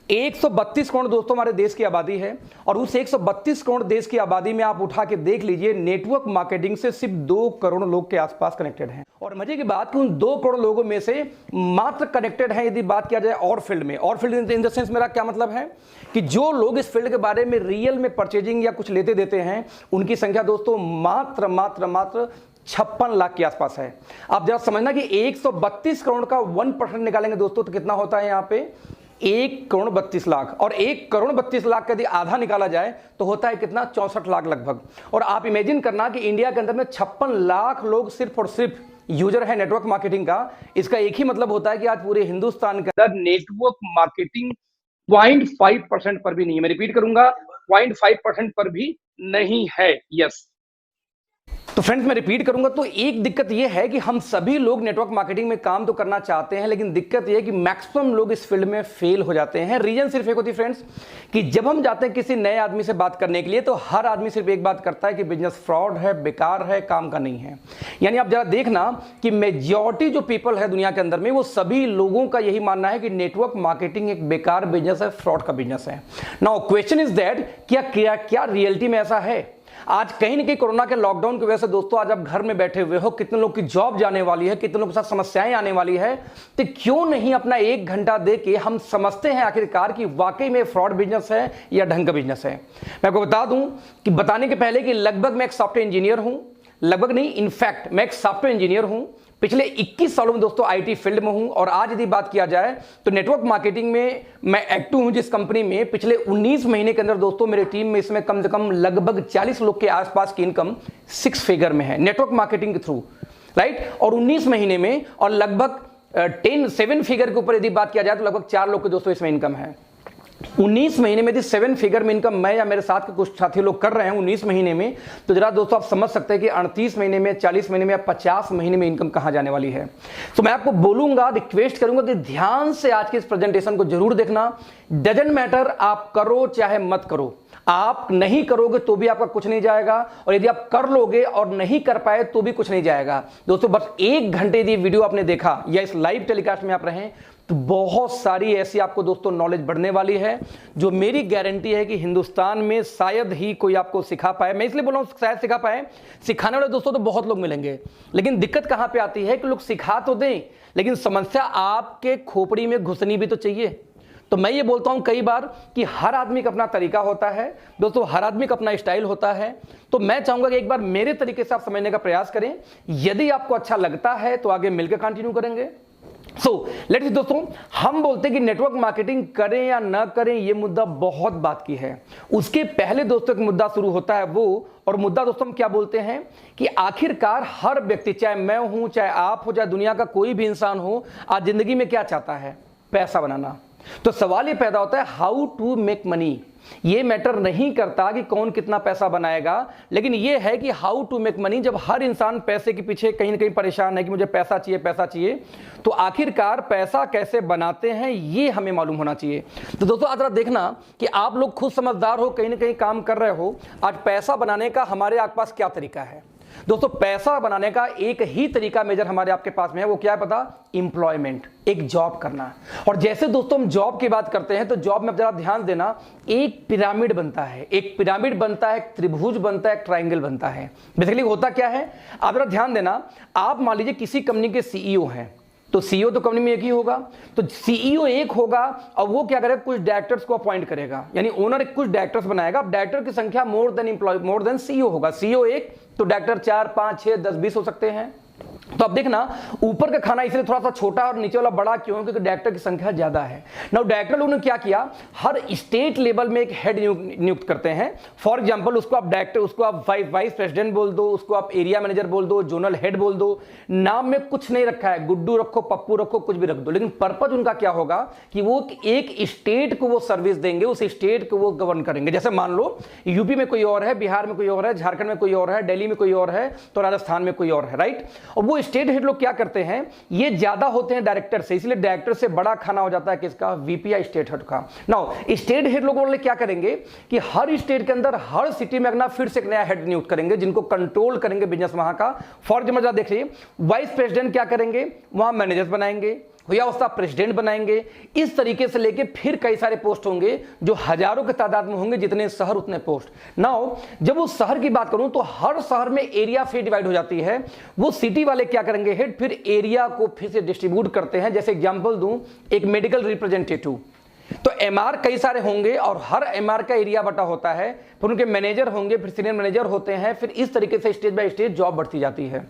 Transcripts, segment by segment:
132 करोड़ दोस्तों हमारे देश की आबादी है और उस 132 करोड़ देश की आबादी में आप उठा के देख लीजिए, नेटवर्क मार्केटिंग से सिर्फ 2 करोड़ लोग के आसपास कनेक्टेड हैं। और मजे की बात कि उन 2 करोड़ लोगों में से मात्र कनेक्टेड हैं, यदि बात किया जाए और फील्ड में, और फील्ड इन द सेंस मेरा क्या मतलब है कि जो लोग इस फील्ड के बारे में रियल में परचेजिंग या कुछ लेते देते हैं, उनकी संख्या दोस्तों मात्र 56 लाख के आसपास है। आप जरा समझना कि 132 करोड़ का 1% निकालेंगे दोस्तों तो कितना होता है यहाँ पे 1 करोड़ 32 लाख, और 1 करोड़ 32 लाख का यदि आधा निकाला जाए तो होता है कितना 64 लाख लगभग। और आप इमेजिन करना कि इंडिया के अंदर में 56 लाख लोग सिर्फ और सिर्फ यूजर है नेटवर्क मार्केटिंग का। इसका एक ही मतलब होता है कि आज पूरे हिंदुस्तान के अंदर नेटवर्क मार्केटिंग 0.5% पर भी नहीं है। मैं रिपीट करूंगा, 0.5% पर भी नहीं है। यस, तो फ्रेंड्स मैं रिपीट करूंगा, तो एक दिक्कत यह है कि हम सभी लोग नेटवर्क मार्केटिंग में काम तो करना चाहते हैं, लेकिन दिक्कत यह है कि मैक्सिमम लोग इस फील्ड में फेल हो जाते हैं। रीजन सिर्फ एक होती है फ्रेंड्स कि जब हम जाते हैं किसी नए आदमी से बात करने के लिए तो हर आदमी सिर्फ एक बात करता है कि बिजनेस फ्रॉड है, बेकार है, काम का नहीं है। यानी आप जरा देखना कि मेजॉरिटी जो पीपल है दुनिया के अंदर में, वो सभी लोगों का यही मानना है कि नेटवर्क मार्केटिंग एक बेकार बिजनेस है, फ्रॉड का बिजनेस है। नाउ क्वेश्चन इज दैट क्या रियलिटी में ऐसा है? आज कहीं ना कहीं कोरोना के लॉकडाउन की वजह से दोस्तों आज आप घर में बैठे हुए हो, कितने लोग की जॉब जाने वाली है, कितने लोग के साथ समस्याएं आने वाली है, तो क्यों नहीं अपना 1 घंटा दे के हम समझते हैं आखिरकार कि वाकई में फ्रॉड बिजनेस है या ढंग का बिजनेस है। मैं आपको बता दूं कि बताने के पहले कि लगभग मैं एक सॉफ्टवेयर इंजीनियर हूं, लगभग नहीं इनफैक्ट मैं एक सॉफ्टवेयर इंजीनियर हूं, पिछले 21 सालों में दोस्तों आईटी फील्ड में हूं। और आज यदि बात किया जाए तो नेटवर्क मार्केटिंग में मैं एक्टिव हूं, जिस कंपनी में पिछले 19 महीने के अंदर दोस्तों मेरे टीम में इसमें कम से कम लगभग 40 लोग के आसपास की इनकम 6 फिगर में है नेटवर्क मार्केटिंग के थ्रू, राइट। और 19 महीने में और लगभग 7 फिगर के ऊपर यदि बात किया जाए तो लगभग 4 लोग के दोस्तों इसमें इनकम है। 19 महीने में यदि 7 फिगर में इनकम मैं या मेरे साथ के कुछ साथी लोग कर रहे हैं 19 महीने में, तो जरा दोस्तों आप समझ सकते हैं कि 38 महीने में, 40 महीने में या 50 महीने में इनकम कहां जाने वाली है। तो मैं आपको बोलूंगा, रिक्वेस्ट करूंगा कि ध्यान से आज के इस प्रेजेंटेशन को जरूर देखना। डजंट मैटर आप करो चाहे मत करो, आप नहीं करोगे तो भी आपका कुछ नहीं जाएगा, और यदि आप कर लोगे और नहीं कर पाए तो भी कुछ नहीं जाएगा। दोस्तों बस 1 घंटे यदि वीडियो आपने देखा या इस लाइव टेलीकास्ट में आप रहें तो बहुत सारी ऐसी आपको दोस्तों नॉलेज बढ़ने वाली है, जो मेरी गारंटी है कि हिंदुस्तान में शायद ही कोई आपको सिखा पाए। मैं इसलिए बोल रहा हूं शायद सिखा पाए, सिखाने वाले दोस्तों तो बहुत लोग मिलेंगे, लेकिन दिक्कत कहां पे आती है कि लोग सिखा तो दें, लेकिन समस्या आपके खोपड़ी में घुसनी भी तो चाहिए। तो मैं ये बोलता हूं कई बार कि हर आदमी का अपना तरीका होता है दोस्तों, हर आदमी का अपना स्टाइल होता है। तो मैं चाहूंगा कि एक बार मेरे तरीके से आप समझने का प्रयास करें, यदि आपको अच्छा लगता है तो आगे मिलकर कंटिन्यू करेंगे। सो लेट्स दोस्तों, हम बोलते हैं कि नेटवर्क मार्केटिंग करें या ना करें, यह मुद्दा बहुत बात की है। उसके पहले दोस्तों एक मुद्दा शुरू होता है वो, और मुद्दा दोस्तों हम क्या बोलते हैं कि आखिरकार हर व्यक्ति, चाहे मैं हूं, चाहे आप हो, चाहे दुनिया का कोई भी इंसान हो, आज जिंदगी में क्या चाहता है? पैसा बनाना। तो सवाल ये पैदा होता है हाउ टू मेक मनी। ये मैटर नहीं करता कि कौन कितना पैसा बनाएगा, लेकिन ये है कि हाउ टू मेक मनी। जब हर इंसान पैसे के पीछे कहीं ना कहीं परेशान है कि मुझे पैसा चाहिए, पैसा चाहिए, तो आखिरकार पैसा कैसे बनाते हैं ये हमें मालूम होना चाहिए। तो दोस्तों आज देखना कि आप लोग खुद समझदार हो, कहीं ना कहीं काम कर रहे हो। आज पैसा बनाने का हमारे आसपास क्या तरीका है? दोस्तों पैसा बनाने का एक ही तरीका मेजर हमारे आपके पास में है, वो क्या है पता? एम्प्लॉयमेंट, एक जॉब करना। और जैसे दोस्तों हम जॉब की बात करते हैं तो जॉब में जरा ध्यान देना, एक पिरामिड बनता है, एक पिरामिड बनता है, एक त्रिभुज बनता है, एक ट्रायंगल बनता है। बेसिकली होता क्या है, आप जरा ध्यान देना। आप मान लीजिए किसी कंपनी के सीईओ हैं, तो सीईओ तो कंपनी में एक ही होगा, तो सीईओ एक होगा और वो क्या करेगा, कुछ डायरेक्टर्स को अपॉइंट करेगा, यानी ओनर कुछ डायरेक्टर्स बनाएगा। अब डायरेक्टर की संख्या मोर देन सीईओ होगा। सीईओ एक तो डायरेक्टर 4, 5, 6, 10, 20 हो सकते हैं। तो अब देखना ऊपर का खाना इसलिए थोड़ा सा छोटा और नीचे वाला बड़ा क्यों? क्योंकि डायरेक्टर की संख्या ज्यादा है। नाउ डायरेक्टर लोगों ने क्या किया, हर स्टेट लेवल में एक हेड नियुक्त करते हैं। फॉर एग्जांपल उसको आप डायरेक्टर, उसको आप वाइस प्रेसिडेंट बोल दो, उसको आप एरिया मैनेजर बोल दो, जोनल हेड बोल दो। नाम में कुछ नहीं रखा है, गुड्डू रखो, पप्पू रखो, कुछ भी रख दो, लेकिन पर्पज उनका क्या होगा कि वो एक स्टेट को वो सर्विस देंगे, उस स्टेट को वो गवर्न करेंगे। जैसे मान लो यूपी में कोई और है, बिहार में कोई और है, झारखंड में कोई और है, दिल्ली में कोई और है, तो राजस्थान में कोई और है, राइट। और वो स्टेट हेड लोग क्या करते हैं, ये ज्यादा होते हैं डायरेक्टर से, इसलिए डायरेक्टर से बड़ा खाना हो जाता है किसका? वीपी या स्टेट हेड का। नाउ स्टेट हेड लोग वाले क्या करेंगे कि हर स्टेट के अंदर, हर सिटी में अपना फिर से एक नया हेड नियुक्त करेंगे, जिनको कंट्रोल करेंगे बिजनेस वहां का। फॉर एग्जाम्पल देखिए, वाइस प्रेसिडेंट क्या करेंगे, वहां मैनेजर्स बनाएंगे। या उसका प्रेसिडेंट बनाएंगे। इस तरीके से लेके फिर कई सारे पोस्ट होंगे जो हजारों की तादाद में होंगे, जितने शहर उतने पोस्ट। नाउ जब उस शहर की बात करूं तो हर शहर में एरिया फिर डिवाइड हो जाती है। वो सिटी वाले क्या करेंगे, हेड फिर एरिया को फिर से डिस्ट्रीब्यूट करते हैं। जैसे एग्जांपल दूं, एक मेडिकल रिप्रेजेंटेटिव, तो एमआर कई सारे होंगे और हर एमआर का एरिया बटा होता है, फिर उनके मैनेजर होंगे, फिर सीनियर मैनेजर होते हैं, फिर इस तरीके से स्टेज बाय स्टेज जॉब बढ़ती जाती है।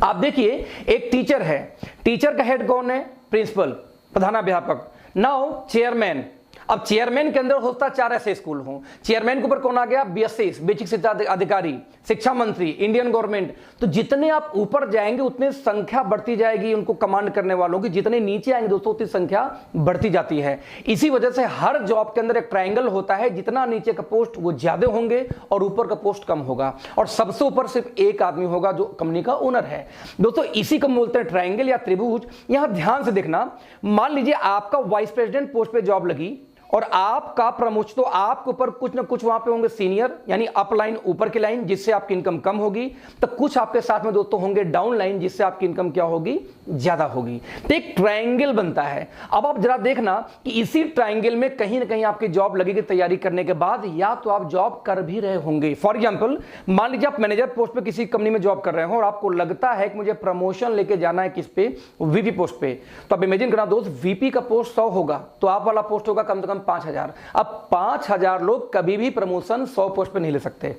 आप देखिए, एक टीचर है, टीचर का हेड कौन है, प्रिंसिपल, प्रधानाध्यापक। नाउ चेयरमैन, अब चेयरमैन के अंदर होता 4 ऐसे स्कूल हों, चेयरमैन के ऊपर कौन आ गया, बीएससी बेसिक शिक्षा अधिकारी, शिक्षा मंत्री, इंडियन गवर्नमेंट। तो जितने आप ऊपर जाएंगे उतने संख्या बढ़ती जाएगी उनको कमांड करने वालों की, जितने नीचे आएंगे दोस्तों उतनी संख्या बढ़ती जाती है। इसी वजह से हर जॉब के अंदर एक ट्रायंगल होता है, जितना नीचे का पोस्ट वो ज्यादा होंगे और ऊपर का पोस्ट कम होगा, और सबसे ऊपर सिर्फ एक आदमी होगा जो कंपनी का ओनर है। दोस्तों इसी को बोलते हैं ट्रायंगल या त्रिभुज। यहां ध्यान से देखना, मान लीजिए आपका वाइस प्रेसिडेंट पोस्ट पे जॉब लगी और आपका प्रमोशन, तो आपके ऊपर कुछ ना कुछ वहां पे होंगे सीनियर, यानी अप लाइन, ऊपर की लाइन, जिससे आपकी इनकम कम होगी। तो कुछ आपके साथ में दोस्तों होंगे डाउन लाइन, जिससे आपकी इनकम क्या होगी, ज्यादा होगी। तो एक ट्रायंगल बनता है। अब आप जरा देखना कि इसी ट्रायंगल में कहीं ना कहीं आपकी जॉब लगेगी तैयारी करने के बाद, या तो आप जॉब कर भी रहे होंगे। फॉर एग्जाम्पल, मान लीजिए आप मैनेजर पोस्ट पे किसी कंपनी में जॉब कर रहे हो और आपको लगता है कि मुझे प्रमोशन लेके जाना है किस पे, वीपी पोस्ट पे। तो आप इमेजिन करना दोस्त, वीपी का पोस्ट 100 होगा तो आप वाला पोस्ट होगा कम से कम 5000। अब 5000 लोग कभी भी प्रमोशन 100 पोस्ट पे नहीं ले सकते।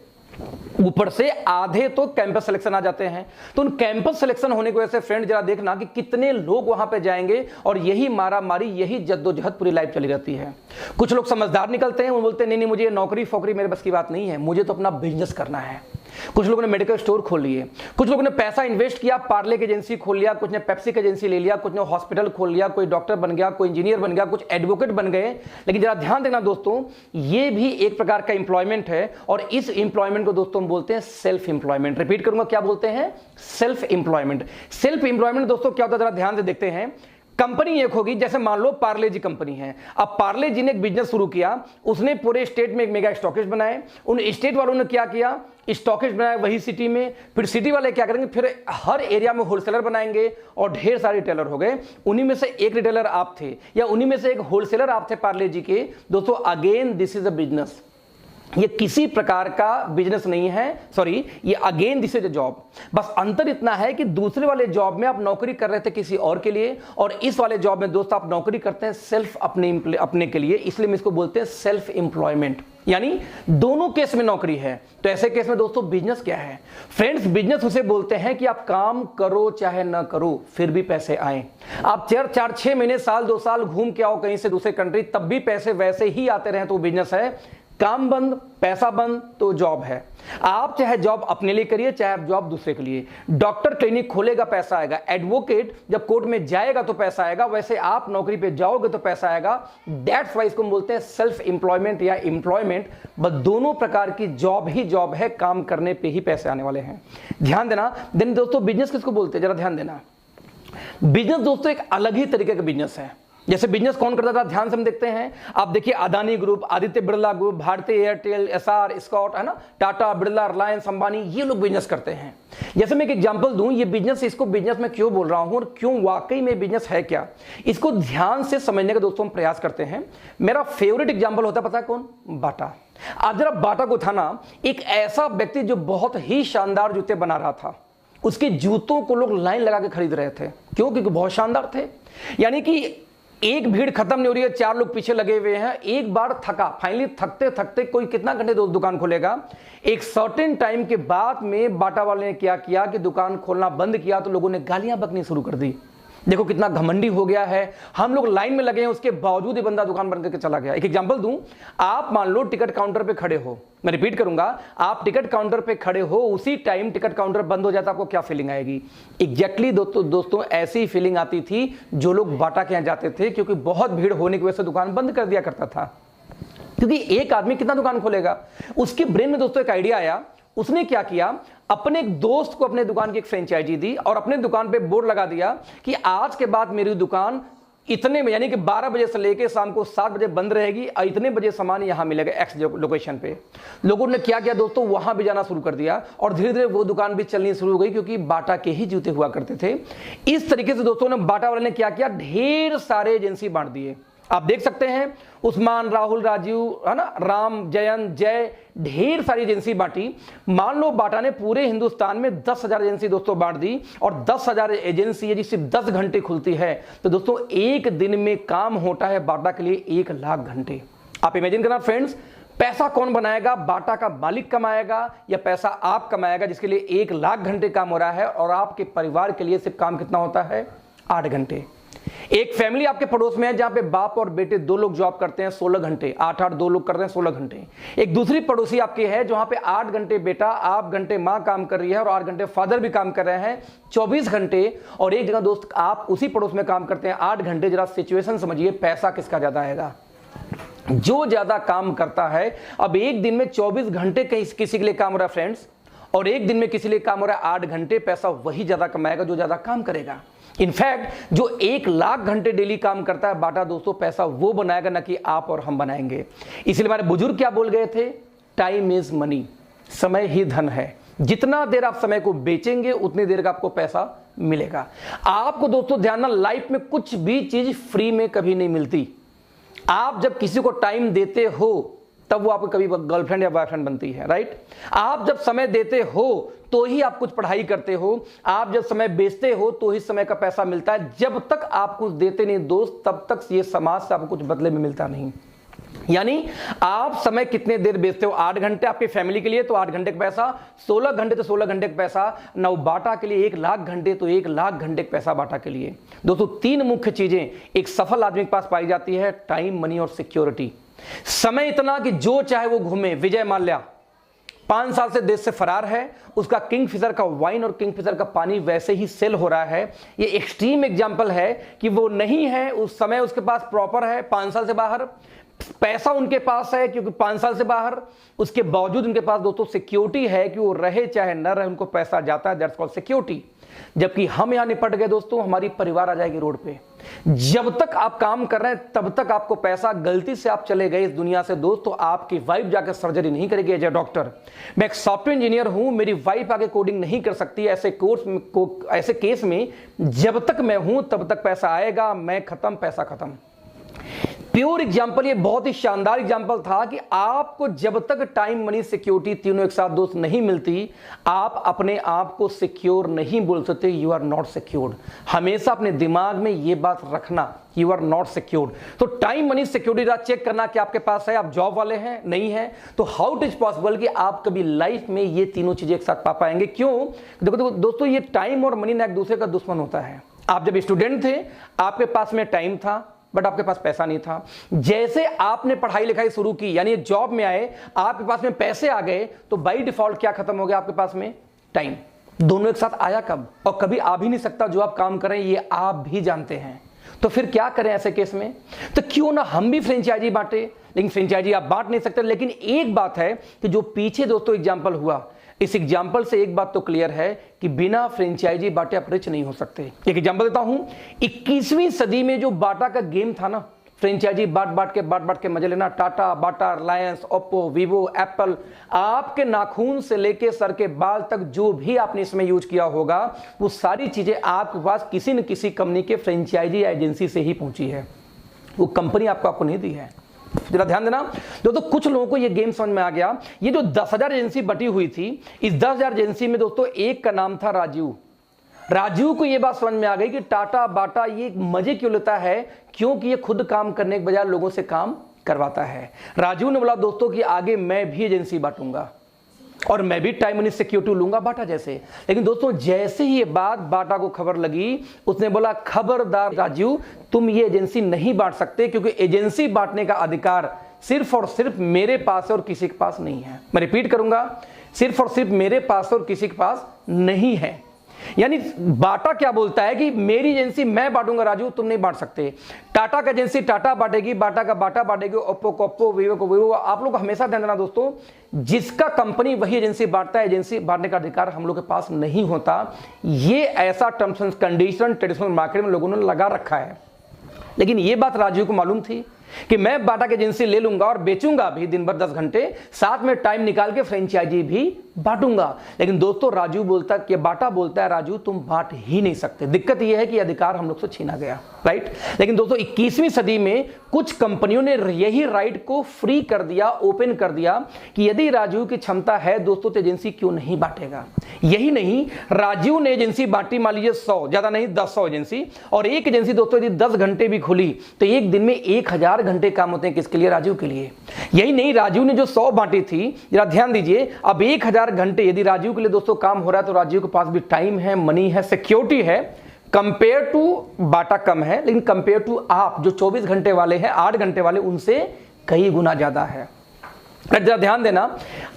ऊपर से आधे तो कैंपस सिलेक्शन आ जाते हैं। तो उन कैंपस सिलेक्शन होने की वजह से फ्रेंड जरा देखना कि कितने लोग वहां पे जाएंगे, और यही मारा मारी, यही जद्दोजहद पूरी लाइफ चली रहती है। कुछ लोग समझदार निकलते हैं, वो बोलते हैं नहीं नहीं, मुझे नौकरी फोकरी मेरे बस की बात नहीं है, मुझे तो अपना बिजनेस करना है। कुछ लोगों ने मेडिकल स्टोर खोल लिए, कुछ लोगों ने पैसा इन्वेस्ट किया, पार्ले की एजेंसी खोल लिया, कुछ ने पेप्सी की एजेंसी ले लिया, कुछ ने हॉस्पिटल खोल लिया, कोई डॉक्टर बन गया, कोई इंजीनियर बन गया, कुछ एडवोकेट बन गए। लेकिन जरा ध्यान देना दोस्तों, ये भी एक प्रकार का इंप्लॉयमेंट है, और इस इंप्लॉयमेंट को दोस्तों हम बोलते हैं सेल्फ इंप्लॉयमेंट। रिपीट करूंगा, क्या बोलते हैं, सेल्फ इंप्लॉयमेंट। सेल्फ इंप्लॉयमेंट दोस्तों क्या होता है, जरा ध्यान से देखते हैं। कंपनी एक होगी, जैसे मान लो पार्ले जी कंपनी है। अब पार्ले जी ने एक बिजनेस शुरू किया, उसने पूरे स्टेट में एक मेगा स्टॉकेज बनाए। उन स्टेट वालों ने क्या किया, स्टॉकेज बनाया वही सिटी में। फिर सिटी वाले क्या करेंगे, फिर हर एरिया में होलसेलर बनाएंगे, और ढेर सारे रिटेलर हो गए। उन्हीं में से एक रिटेलर आप थे, या उन्हीं में से एक होलसेलर आप थे पार्ले जी के। दोस्तों again this is a business, ये किसी प्रकार का बिजनेस नहीं है, सॉरी, ये again this is a job. बस अंतर इतना है कि दूसरे वाले जॉब में आप नौकरी कर रहे थे किसी और के लिए, और इस वाले जॉब में दोस्त आप नौकरी करते हैं सिर्फ अपने के लिए। इसलिए हम इसको बोलते हैं सेल्फ एम्प्लॉयमेंट, यानी दोनों केस में नौकरी है। तो ऐसे केस में दोस्तों बिजनेस क्या है फ्रेंड्स, बिजनेस उसे बोलते हैं कि आप काम करो चाहे ना करो फिर भी पैसे आए। आप 4-6 महीने, साल 2 साल घूम के आओ कहीं से दूसरे कंट्री, तब भी पैसे वैसे ही आते रहे तो बिजनेस है। काम बंद, पैसा बंद, तो जॉब है। आप चाहे जॉब अपने लिए करिए, चाहे आप जॉब दूसरे के लिए। डॉक्टर क्लिनिक खोलेगा, पैसा आएगा। एडवोकेट जब कोर्ट में जाएगा तो पैसा आएगा। वैसे आप नौकरी पे जाओगे तो पैसा आएगा। दैट्स वाई इसको बोलते हैं सेल्फ एम्प्लॉयमेंट या एम्प्लॉयमेंट। बस दोनों प्रकार की जॉब ही जॉब है, काम करने पे ही पैसे आने वाले हैं। ध्यान देना। देन दोस्तों बिजनेस किसको बोलते हैं, जरा ध्यान देना। बिजनेस दोस्तों एक अलग ही तरीके का बिजनेस है। जैसे बिजनेस कौन करता था, ध्यान से हम देखते हैं। आप देखिए अदानी ग्रुप, आदित्य बिरला ग्रुप, भारतीय एयरटेल, एसआर, स्कॉट, है ना, टाटा, बिरला, रिलायंस, अंबानी, ये लोग बिजनेस करते हैं। जैसे मैं एक एग्जांपल दूं, ये बिजनेस, इसको बिजनेस में क्यों बोल रहा हूं और क्यों वाकई में बिजनेस है क्या, इसको ध्यान से समझने का दोस्तों हम प्रयास करते हैं। मेरा फेवरेट एग्जांपल होता है, पता है कौन, बाटा। आप जरा बाटा को उठाना, एक ऐसा व्यक्ति जो बहुत ही शानदार जूते बना रहा था, उसके जूतों को लोग लाइन लगा के खरीद रहे थे। क्यों, क्योंकि बहुत शानदार थे। यानी कि एक भीड़ खत्म नहीं हो रही है, 4 लोग पीछे लगे हुए हैं। एक बार थका, फाइनली थकते थकते कोई कितना घंटे दुकान खोलेगा। एक सर्टेन टाइम के बाद में बाटा वाले ने क्या किया कि दुकान खोलना बंद किया, तो लोगों ने गालियां बकनी शुरू कर दी। देखो कितना घमंडी हो गया है, हम लोग लाइन में लगे हैं, उसके बावजूद ये बंदा दुकान बंद करके चला गया। एक एग्जांपल दूं, आप मान लो टिकट काउंटर पे खड़े हो, मैं रिपीट करूंगा, आप टिकट काउंटर पे खड़े हो, उसी टाइम टिकट काउंटर बंद हो जाता, आपको क्या फीलिंग आएगी? एग्जैक्टली दोस्तों ऐसी फीलिंग आती थी जो लोग बाटा के यहां जाते थे, क्योंकि बहुत भीड़ होने की वजह से दुकान बंद कर दिया करता था। क्योंकि एक आदमी कितना दुकान खोलेगा? उसके ब्रेन में दोस्तों एक आइडिया आया। उसने क्या किया, अपने एक दोस्त को अपने दुकान की एक फ्रेंचाइजी दी और अपने दुकान पे बोर्ड लगा दिया कि आज के बाद मेरी दुकान इतने में यानी कि 12 बजे से लेकर शाम को 7 बजे बंद रहेगी और इतने बजे सामान यहां मिलेगा एक्स लोकेशन पे। लोगों ने क्या किया दोस्तों, वहां भी जाना शुरू कर दिया और धीरे धीरे वो दुकान भी चलनी शुरू हो गई, क्योंकि बाटा के ही जूते हुआ करते थे। इस तरीके से दोस्तों ने बाटा वाले ने क्या किया, ढेर सारे एजेंसी बांट दिए। आप देख सकते हैं उस्मान, राहुल, राजीव, है ना, राम, जयंत, जय, ढेर सारी एजेंसी बांटी। मान लो बाटा ने पूरे हिंदुस्तान में 10,000 एजेंसी दोस्तों बांट दी, और 10,000 एजेंसी यदि सिर्फ 10 घंटे खुलती है तो दोस्तों एक दिन में काम होता है बाटा के लिए 1 लाख घंटे। आप इमेजिन करना फ्रेंड्स, पैसा कौन बनाएगा, बाटा का मालिक कमाएगा या पैसा आप कमाएगा, जिसके लिए 1 लाख घंटे काम हो रहा है, और आपके परिवार के लिए सिर्फ काम कितना होता है, 8 घंटे। एक फैमिली आपके पड़ोस में है जहां पे बाप और बेटे 2 लोग जॉब करते हैं 16 घंटे, 8-8 2 लोग करते हैं 16 घंटे। एक दूसरी पड़ोसी आपकी है जहां पे 8 घंटे बेटा, 8 घंटे मां काम कर रही है और 8 घंटे फादर भी काम कर रहे हैं, 24 घंटे। और एक जगह दोस्त आप उसी पड़ोस में काम करते हैं 8 घंटे। जरा सिचुएशन समझिए, पैसा किसका ज्यादा आएगा, जो ज्यादा काम करता है। अब एक दिन में 24 घंटे किसी के लिए काम हो रहा है फ्रेंड्स, और एक दिन में किसी लिए काम हो रहा है 8 घंटे, पैसा वही ज्यादा कमाएगा जो ज्यादा काम करेगा। इनफैक्ट जो 1 लाख घंटे डेली काम करता है बाटा दोस्तों, पैसा वो बनाएगा ना कि आप और हम बनाएंगे। इसलिए हमारे बुजुर्ग क्या बोल गए थे, टाइम इज मनी, समय ही धन है। जितना देर आप समय को बेचेंगे उतनी देर का आपको पैसा मिलेगा। आपको दोस्तों ध्यान ना, लाइफ में कुछ भी चीज फ्री में कभी नहीं मिलती। आप जब किसी को टाइम देते हो तब वो आपको कभी गर्लफ्रेंड या बॉयफ्रेंड बनती है, राइट। आप जब समय देते हो तो ही आप कुछ पढ़ाई करते हो, आप जब समय बेचते हो तो ही समय का पैसा मिलता है। जब तक आप कुछ देते नहीं दोस्त, तब तक ये समाज से आपको कुछ बदले में मिलता नहीं। यानी आप समय कितने देर बेचते हो, 8 घंटे आपकी फैमिली के लिए तो 8 घंटे का पैसा, 16 घंटे तो 16 घंटे का पैसा, नौ बाटा के लिए 1 लाख घंटे तो 1 लाख घंटे का पैसा बाटा के लिए। दोस्तों 3 मुख्य चीजें एक सफल आदमी के पास पाई जाती है, टाइम, मनी और सिक्योरिटी। समय इतना कि जो चाहे वो घूमे। विजय माल्या 5 साल से देश से फरार है, उसका किंगफिशर का वाइन और किंगफिशर का पानी वैसे ही सेल हो रहा है। ये एक्सट्रीम एग्जांपल है कि वो नहीं है, उस समय उसके पास प्रॉपर है, 5 साल से बाहर पैसा उनके पास है क्योंकि 5 साल से बाहर, उसके बावजूद उनके पास दोस्तों सिक्योरिटी है कि वो रहे चाहे न रहे उनको पैसा जाता है, दैट्स कॉल्ड सिक्योरिटी। जबकि हम यहां निपट गए दोस्तों, हमारी परिवार आ जाएगी रोड पे। जब तक आप काम कर रहे हैं तब तक आपको पैसा, गलती से आप चले गए इस दुनिया से दोस्त तो आपकी वाइफ जाकर सर्जरी नहीं करेगी एज ए डॉक्टर। मैं एक सॉफ्टवेयर इंजीनियर हूं, मेरी वाइफ आगे कोडिंग नहीं कर सकती। ऐसे केस में जब तक मैं हूं तब तक पैसा आएगा, मैं खत्म पैसा खत्म। प्योर एग्जाम्पल, ये बहुत ही शानदार एग्जाम्पल था कि आपको जब तक टाइम, मनी, सिक्योरिटी तीनों एक साथ दोस्त नहीं मिलती, आप अपने आप को सिक्योर नहीं बोल सकते। You are not secured. हमेशा अपने दिमाग में ये बात रखना, यू आर नॉट सिक्योर्ड। तो टाइम, मनी, सिक्योरिटी चेक करना कि आपके पास है। आप जॉब वाले हैं, नहीं है, तो हाउ इट इज पॉसिबल कि आप कभी लाइफ में ये तीनों चीजें एक साथ पा पाएंगे? क्यों? देखो दोस्तों, ये टाइम और मनी ना एक दूसरे का दुश्मन होता है। आप जब स्टूडेंट थे आपके पास में टाइम था बट आपके पास पैसा नहीं था। जैसे आपने पढ़ाई लिखाई शुरू की यानी जॉब में आए, आपके पास में पैसे आ गए, तो बाय डिफॉल्ट क्या खत्म हो गया आपके पास में? टाइम। दोनों एक साथ आया कब? और कभी आ भी नहीं सकता। जो आप काम कर रहे हैं ये आप भी जानते हैं। तो फिर क्या करें ऐसे केस में? तो क्यों ना हम भी फ्रेंचाइजी बांटे। लेकिन फ्रेंचाइजी आप बांट नहीं सकते। लेकिन एक बात है कि जो पीछे दोस्तों एग्जाम्पल हुआ, इस एग्जाम्पल से एक बात तो क्लियर है कि बिना फ्रेंचाइजी बांटे आप रिच नहीं हो सकते। एक एग्जाम्पल देता हूं, 21वीं सदी में जो बाटा का गेम था ना, फ्रेंचाइजी बांट के मजे लेना, टाटा, बाटा, रिलायंस, ओप्पो, वीवो, एप्पल, आपके नाखून से लेके सर के बाल तक जो भी आपने इसमें यूज किया होगा, वो सारी चीजें आपके पास किसी न किसी कंपनी के फ्रेंचाइजी एजेंसी से ही पहुंची है। वो कंपनी आपको नहीं दी है। जरा ध्यान देना दोस्तों, कुछ लोगों को ये गेम समझ में आ गया। ये जो 10,000 एजेंसी बटी हुई थी, इस 10,000 एजेंसी में दोस्तों एक का नाम था राजीव। राजीव को ये बात समझ में आ गई कि टाटा, बाटा ये मजे क्यों लेता है, क्योंकि ये खुद काम करने के बजाय लोगों से काम करवाता है। राजीव ने बोला दोस्तों कि आगे मैं भी एजेंसी बांटूंगा और मैं भी टाइम मनी सिक्योरिटी लूंगा बाटा जैसे। लेकिन दोस्तों जैसे ही ये बात बाटा को खबर लगी, उसने बोला खबरदार राजीव, तुम ये एजेंसी नहीं बांट सकते, क्योंकि एजेंसी बांटने का अधिकार सिर्फ और सिर्फ मेरे पास है और किसी के पास नहीं है। मैं रिपीट करूंगा, सिर्फ और सिर्फ मेरे पास और किसी के पास नहीं है। यानी बाटा क्या बोलता है कि मेरी एजेंसी मैं बांटूंगा राजू, तुम नहीं बांट सकते। टाटा का एजेंसी टाटा बांटेगी, बाटा का बाटा बांटेगी, ओप्पो को ओप्पो, वीवो को वीवो। आप लोग हमेशा ध्यान देना दोस्तों, जिसका कंपनी वही एजेंसी बांटता है, एजेंसी बांटने का अधिकार हम लोग के पास नहीं होता। ये ऐसा terms and condition traditional market में लोगों ने लगा रखा है। लेकिन ये बात राजीव को मालूम थी कि मैं बाटा की एजेंसी ले लूंगा और बेचूंगा भी दिन भर 10 घंटे, साथ में टाइम निकाल के फ्रेंचाइजी भी बांटूंगा। लेकिन दोस्तों राजू बोलता कि बाटा बोलता है राजू तुम बांट ही नहीं सकते। दिक्कत यह है कि अधिकार हम लोग से छीना गया, राइट। लेकिन दोस्तों 21वीं सदी में कुछ कंपनियों ने यही राइट को फ्री कर दिया, ओपन कर दिया कि यदि राजू की क्षमता है दोस्तों तो एजेंसी क्यों नहीं बांटेगा। यही नहीं, राजू ने एजेंसी बांटी, मान लीजिए 100, ज्यादा नहीं 10 एजेंसी, और एक एजेंसी दोस्तों यदि 10 घंटे भी खुली तो एक दिन में 1000 घंटे काम होते हैं किसके लिए? राजू के लिए। यही नहीं, राजू ने जो 100 बांटी थी, जरा ध्यान दीजिए, अब 1000 घंटे यदि राजू के लिए दोस्तों काम हो रहा है तो राजू के पास भी टाइम है, मनी है, सिक्योरिटी है। कंपेयर टू बाटा कम है, लेकिन कंपेयर टू आप जो 24 घंटे वाले हैं, 8 घंटे वाले, उनसे कई गुना ज्यादा है। जरा ध्यान देना,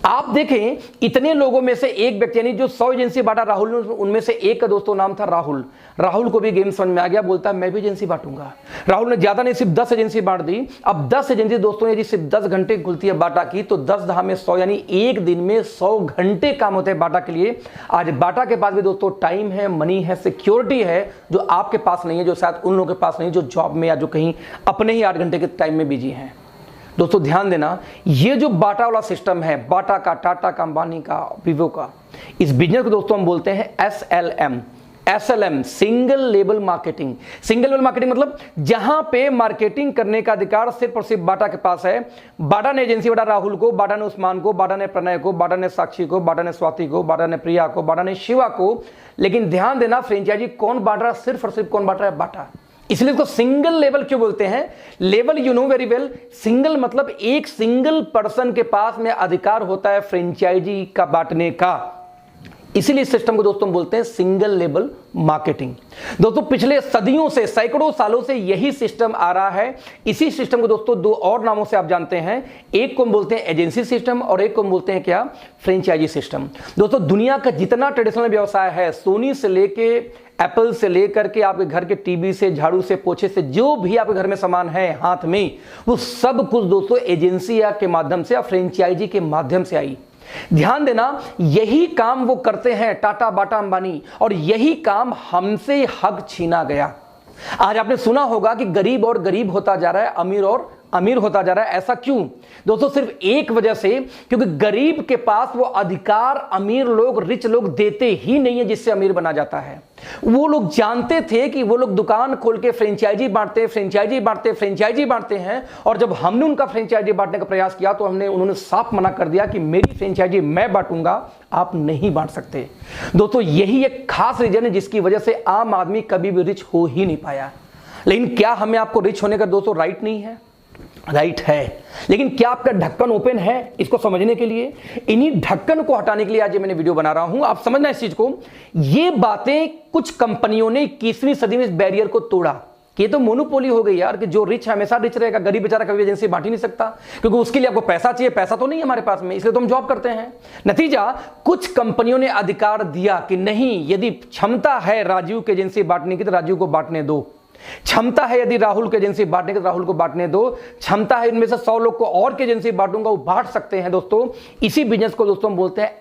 आप देखें इतने लोगों में से एक व्यक्ति, यानी जो 100 एजेंसी बांटा राहुल ने, उनमें से एक का दोस्तों नाम था राहुल। राहुल को भी गेम समझ में आ गया, बोलता है मैं भी एजेंसी बांटूंगा। राहुल ने ज्यादा नहीं, सिर्फ 10 एजेंसी बांट दी। अब 10 एजेंसी दोस्तों यदि सिर्फ 10 घंटे खुलती है बाटा की, तो 10 दहा में 100, यानी एक दिन में 100 घंटे काम होते हैं बाटा के लिए। आज बाटा के पास भी दोस्तों टाइम है, मनी है, सिक्योरिटी है, जो आपके पास नहीं है, जो शायद उन लोगों के पास नहीं जो जॉब में या जो कहीं अपने ही 8 घंटे के टाइम में बिजी हैं। दोस्तों ध्यान देना, ये जो बाटा वाला सिस्टम है, बाटा का, टाटा का, अंबानी का, वीवो का, इस बिजनेस को दोस्तों हम बोलते हैं SLM, single label marketing. Single label marketing मतलब जहां पे मार्केटिंग करने का अधिकार सिर्फ और सिर्फ बाटा के पास है। बाटा ने एजेंसी बांटा राहुल को, बाटा ने उस्मान को, बाटा ने प्रणय को, बाटा ने साक्षी को, बाटा ने स्वाति को, बाटा ने प्रिया को, बाटा ने शिवा को। लेकिन ध्यान देना, फ्रेंचाइजी कौन बांट रहा है? सिर्फ और सिर्फ कौन बांट रहा है? बाटा। इसलिए इसको सिंगल लेवल क्यों बोलते हैं? Level you know very well, single मतलब एक सिंगल पर्सन के पास में अधिकार होता है फ्रेंचाइजी का बांटने का। इसीलिए इस सिस्टम को दोस्तों बोलते हैं सिंगल लेवल मार्केटिंग। दोस्तों पिछले सदियों से, सैकड़ों सालों से यही सिस्टम आ रहा है। इसी सिस्टम को दोस्तों 2 और नामों से आप जानते हैं, एक को हम बोलते हैं एजेंसी सिस्टम और एक को हम बोलते हैं क्या? Franchisee system. दोस्तों दुनिया का जितना ट्रेडिशनल व्यवसाय है, सोनी से लेके एप्पल से लेकर के आपके घर के टीवी से, झाड़ू से, पोछे से, जो भी आपके घर में सामान है हाथ में, वो सब कुछ दोस्तों एजेंसी के माध्यम से या फ्रेंचाइजी के माध्यम से आई। ध्यान देना, यही काम वो करते हैं टाटा, बाटा, अंबानी, और यही काम हमसे हक छीना गया। आज आपने सुना होगा कि गरीब और गरीब होता जा रहा है, अमीर और अमीर होता जा रहा है। ऐसा क्यों? दोस्तों सिर्फ एक वजह से, क्योंकि गरीब के पास वो अधिकार अमीर लोग, रिच लोग देते ही नहीं है जिससे अमीर बना जाता है। वो लोग जानते थे कि वो लोग दुकान खोल के फ्रेंचाइजी बांटते हैं, और जब हमने उनका फ्रेंचाइजी बांटने का प्रयास किया तो उन्होंने साफ मना कर दिया कि मेरी फ्रेंचाइजी मैं बांटूंगा, आप नहीं बांट सकते। दोस्तों यही एक खास रीजन है जिसकी वजह से आम आदमी कभी भी रिच हो ही नहीं पाया। लेकिन क्या हमें आपको रिच होने का दोस्तों राइट नहीं है? राइट है। लेकिन क्या आपका ढक्कन ओपन है? इसको समझने के लिए, इन्हीं ढक्कन को हटाने के लिए आज ये मैंने वीडियो बना रहा हूं। आप समझना इस चीज को। ये बातें कुछ कंपनियों ने 21वीं सदी में इस बैरियर को तोड़ा। ये तो मोनोपोली हो गई यार, कि जो रिच है हमेशा रिच रहेगा, गरीब बेचारा कभी एजेंसी बांट ही नहीं सकता, क्योंकि उसके लिए आपको पैसा चाहिए। पैसा तो नहीं है हमारे पास में, इसलिए तो हम जॉब करते हैं। नतीजा, कुछ कंपनियों ने अधिकार दिया कि नहीं, यदि क्षमता है राजीव की एजेंसी बांटने की तो राजीव को बांटने दो। क्षमता है यदि राहुल की एजेंसी बांटने की तो राहुल को बांटने दो। क्षमता है इनमें से 100 लोग को और की एजेंसी बांटूंगा, वो बांट सकते हैं। दोस्तों इसी बिजनेस को दोस्तों हम बोलते हैं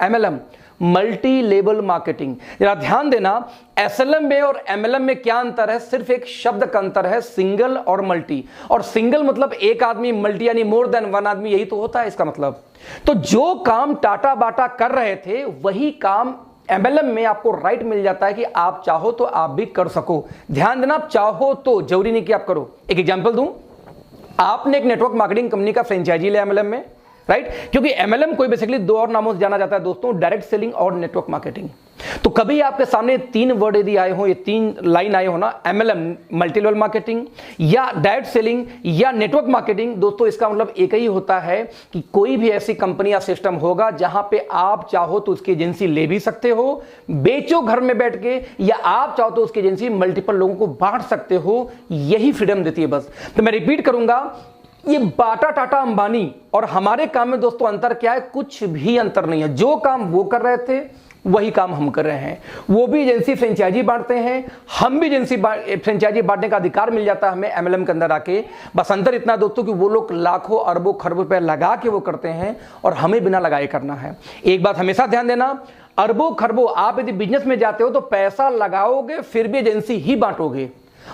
MLM, मल्टी लेवल मार्केटिंग। जरा ध्यान देना, SLM में और MLM में क्या अंतर है? सिर्फ एक शब्द का अंतर है, सिंगल और मल्टी। और सिंगल मतलब एक आदमी, मल्टी यानी मोर देन वन आदमी, यही तो होता है इसका मतलब। तो जो काम टाटा बाटा कर रहे थे वही काम MLM में आपको राइट मिल जाता है कि आप चाहो तो आप भी कर सको। ध्यान देना, आप चाहो तो, जरूरी नहीं कि आप करो। एक एग्जांपल दूं, आपने एक नेटवर्क मार्केटिंग कंपनी का फ्रेंचाइजी लिया MLM में, राइट? क्योंकि MLM को बेसिकली 2 और नामों से जाना जाता है दोस्तों, डायरेक्ट सेलिंग और नेटवर्क मार्केटिंग। तो कभी आपके सामने 3 वर्ड यदि आए हो, ये 3 लाइन आए हो ना, MLM मल्टी लेवल मार्केटिंग या डायरेक्ट सेलिंग या नेटवर्क मार्केटिंग, दोस्तों इसका मतलब एक ही होता है कि कोई भी ऐसी कंपनी या सिस्टम होगा जहां पे आप चाहो तो उसकी एजेंसी ले भी सकते हो, बेचो घर में बैठ के, या आप चाहो तो उसकी एजेंसी मल्टीपल लोगों को बांट सकते हो। यही फ्रीडम देती है बस। तो मैं रिपीट करूंगा, ये बाटा, टाटा, अंबानी और हमारे काम में दोस्तों अंतर क्या है? कुछ भी अंतर नहीं है। जो काम वो कर रहे थे वही काम हम कर रहे हैं। वो भी एजेंसी फ्रेंचाइजी बांटते हैं, हम भी एजेंसी फ्रेंचाइजी बांटने का अधिकार मिल जाता है हमें MLM के अंदर आके। बस अंतर इतना दोस्तों कि वो लोग लाखों अरबों खरबों रुपए लगा के वो करते हैं और हमें बिना लगाए करना है। एक बात हमेशा ध्यान देना, अरबों खरबों आप यदि बिजनेस में जाते हो तो पैसा लगाओगे फिर भी एजेंसी ही बांटोगे।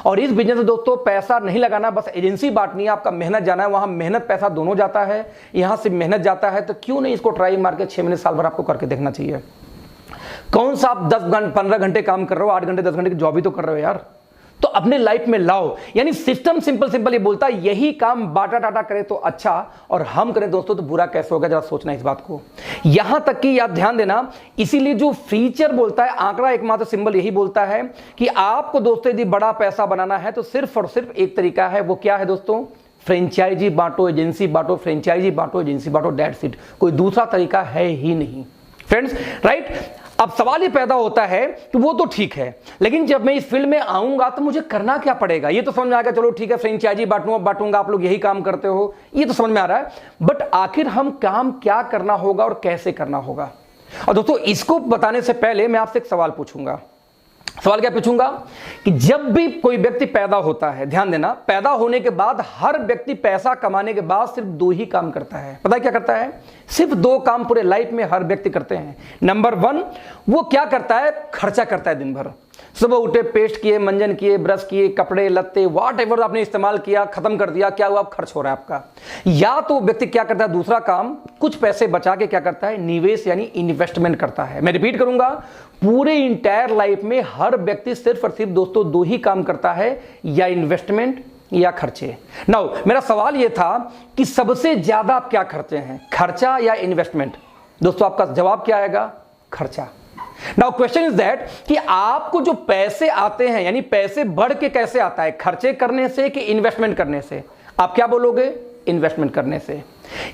और इस बिजनेस में दोस्तों पैसा नहीं लगाना, बस एजेंसी बांटनी है, आपका मेहनत जाना है, वहां मेहनत पैसा दोनों जाता है, यहां से मेहनत जाता है, तो क्यों नहीं इसको ट्राई मार के 6 महीने साल भर आपको करके देखना चाहिए। कौन सा आप 10-15 घंटे काम कर रहे हो, 8 घंटे 10 घंटे की जॉब ही तो कर रहे हो यार, तो अपने लाइफ में लाओ। यानी सिस्टम सिंपल ये बोलता है यही काम बाटा टाटा करे तो अच्छा और हम करें दोस्तों तो बुरा कैसे होगा, जरा सोचना इस बात को। यहां तक कि याद ध्यान देना, इसीलिए जो फीचर बोलता है, आंकड़ा एकमात्र सिंबल यही बोलता है कि आपको दोस्तों यदि बड़ा पैसा बनाना है तो सिर्फ और सिर्फ एक तरीका है, वो क्या है दोस्तों, फ्रेंचाइजी बांटो, एजेंसी बांटो, फ्रेंचाइजी बांटो, एजेंसी बांटो, दैट्स इट। कोई दूसरा तरीका है ही नहीं फ्रेंड्स, राइट। अब सवाल ये पैदा होता है कि वो तो ठीक है, लेकिन जब मैं इस फील्ड में आऊंगा तो मुझे करना क्या पड़ेगा। ये तो समझ में आ गया, चलो ठीक है फ्रेंचाइजी बांटूंगा, आप लोग यही काम करते हो, ये तो समझ में आ रहा है, बट आखिर हम काम क्या करना होगा और कैसे करना होगा। और दोस्तों इसको बताने से पहले मैं आपसे एक सवाल पूछूंगा। सवाल क्या पूछूंगा कि जब भी कोई व्यक्ति पैदा होता है, ध्यान देना, पैदा होने के बाद हर व्यक्ति पैसा कमाने के बाद सिर्फ 2 ही काम करता है। पता है क्या करता है? सिर्फ 2 काम पूरे लाइफ में हर व्यक्ति करते हैं। नंबर 1, वो क्या करता है, खर्चा करता है दिन भर। सुबह उठे, पेस्ट किए, मंजन किए, ब्रश किए, कपड़े लत्ते व्हाट एवर आपने इस्तेमाल किया, खत्म कर दिया, क्या हुआ, खर्च हो रहा है आपका। या तो व्यक्ति क्या करता है, दूसरा काम, कुछ पैसे बचा के क्या करता है, निवेश यानी इन्वेस्टमेंट करता है। मैं रिपीट करूंगा, पूरे इंटायर लाइफ में हर व्यक्ति सिर्फ और सिर्फ दोस्तों 2 ही काम करता है, या इन्वेस्टमेंट या खर्चे। नाउ मेरा सवाल यह था कि सबसे ज्यादा आप क्या करते हैं, खर्चा या इन्वेस्टमेंट? दोस्तों आपका जवाब क्या आएगा, खर्चा। नाउ क्वेश्चन इज दैट कि आपको जो पैसे आते हैं, यानी पैसे बढ़ के कैसे आता है, खर्चे करने से कि इन्वेस्टमेंट करने से? आप क्या बोलोगे, इन्वेस्टमेंट करने से।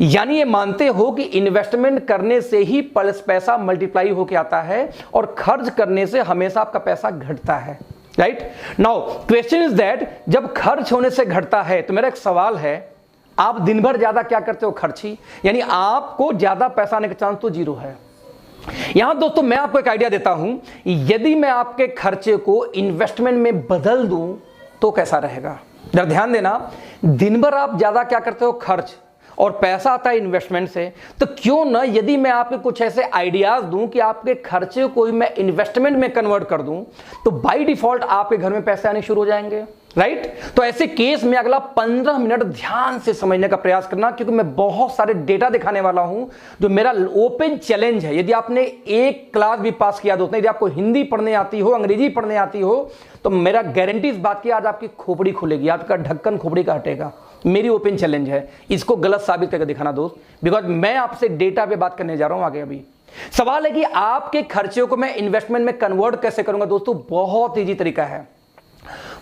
यानी ये मानते हो कि इन्वेस्टमेंट करने से ही पैसा मल्टीप्लाई होके आता है और खर्च करने से हमेशा आपका पैसा घटता है, right. Now question is that जब खर्च होने से घटता है तो मेरा एक सवाल है, आप दिन भर ज्यादा क्या करते हो, खर्ची, यानी आपको ज्यादा पैसा आने का चांस तो 0 है। यहां दोस्तों मैं आपको एक आइडिया देता हूं, यदि मैं आपके खर्चे को इन्वेस्टमेंट में बदल दूं तो कैसा रहेगा। जरा ध्यान देना, दिन भर आप ज्यादा क्या करते हो, खर्च, और पैसा आता है इन्वेस्टमेंट से, तो क्यों ना यदि मैं आपको कुछ ऐसे आइडियाज दूं कि आपके खर्चे को मैं इन्वेस्टमेंट में कन्वर्ट कर दूं, तो बाय डिफॉल्ट आपके घर में पैसे आने शुरू हो जाएंगे, राइट। तो ऐसे केस में अगला 15 मिनट ध्यान से समझने का प्रयास करना, क्योंकि मैं बहुत सारे डेटा दिखाने वाला हूं जो मेरा ओपन चैलेंज है। यदि आपने एक क्लास भी पास किया दोस्तों, यदि आपको हिंदी पढ़ने आती हो, अंग्रेजी पढ़ने आती हो, तो मेरा गारंटी इस बात की, आज आपकी खोपड़ी खुलेगी, आपका ढक्कन खोपड़ी का हटेगा। मेरी ओपन चैलेंज है, इसको गलत साबित करके दिखाना दोस्त, बिकॉज मैं आपसे डेटा पे बात करने जा रहा हूं आगे। अभी सवाल है कि आपके खर्चे को मैं इन्वेस्टमेंट में कन्वर्ट कैसे करूंगा। दोस्तों बहुत इजी तरीका है,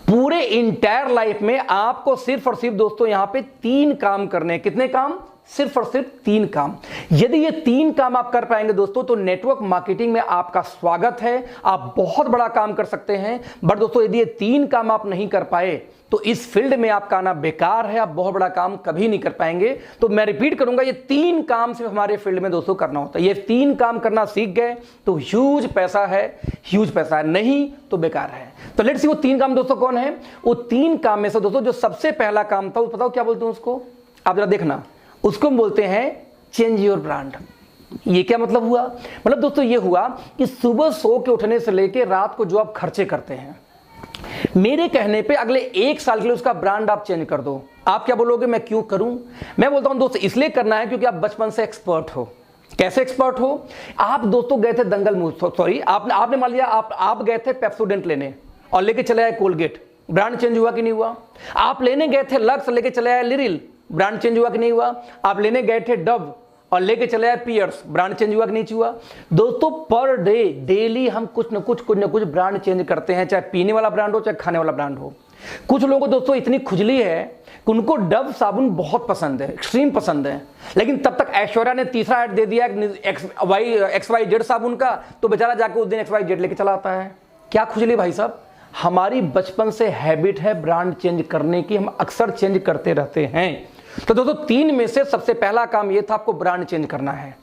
पूरे इंटायर लाइफ में आपको सिर्फ और सिर्फ दोस्तों यहां पे 3 काम करने हैं। कितने काम? सिर्फ और सिर्फ 3 काम। यदि ये 3 काम आप कर पाएंगे दोस्तों तो नेटवर्क मार्केटिंग में आपका स्वागत है, आप बहुत बड़ा काम कर सकते हैं। बट दोस्तों यदि ये 3 काम आप नहीं कर पाए तो इस फील्ड में आपका आना बेकार है, आप बहुत बड़ा काम कभी नहीं कर पाएंगे। तो मैं रिपीट करूंगा, ये 3 काम सिर्फ हमारे फील्ड में दोस्तों करना होता है। ये 3 काम करना सीख गए तो ह्यूज पैसा है, ह्यूज पैसा है, नहीं तो बेकार है। तो लेट्स सी वो 3 काम दोस्तों कौन है। वो 3 काम में से दोस्तों जो सबसे पहला काम था, वो बताओ क्या बोलते हैं उसको, आप जरा देखना, उसको हम बोलते हैं चेंज योर ब्रांड। ये क्या मतलब हुआ? मतलब दोस्तों ये हुआ कि सुबह सो के उठने से लेकर रात को जो आप खर्चे करते हैं, मेरे कहने पे अगले 1 साल के लिए उसका ब्रांड आप चेंज कर दो। आप क्या बोलोगे, मैं क्यों करूं? मैं बोलता हूं दोस्तों इसलिए करना है क्योंकि आप बचपन से एक्सपर्ट हो। कैसे एक्सपर्ट हो? आप दोस्तों गए थे दंगल, सॉरी आपने मान लिया आप गए थे पेप्सोडेंट लेने और लेके चले आए कोलगेट, ब्रांड चेंज हुआ कि नहीं हुआ? आप लेने गए थे लक्स, लेके चले आए लिरिल, ब्रांड चेंज हुआ कि नहीं हुआ? आप लेने गए थे डव और लेके चले आए पियर्स, ब्रांड चेंज हुआ कि नहीं हुआ? दोस्तों पर डे डेली हम कुछ न कुछ ब्रांड चेंज करते हैं, चाहे पीने वाला ब्रांड हो चाहे खाने वाला ब्रांड हो। कुछ लोगों को दोस्तों इतनी खुजली है कि उनको डव साबुन बहुत पसंद है, एक्सट्रीम पसंद है, लेकिन तब तक ऐश्वर्या ने तीसरा ऐड दे दिया XYZ साबुन का, तो बेचारा जाके उस दिन XYZ लेके चला आता है। क्या खुजली भाई साहब? हमारी बचपन से हैबिट है ब्रांड चेंज करने की, हम अक्सर चेंज करते रहते हैं। तो दोस्तों 3 में से सबसे पहला काम यह था, आपको ब्रांड चेंज करना है।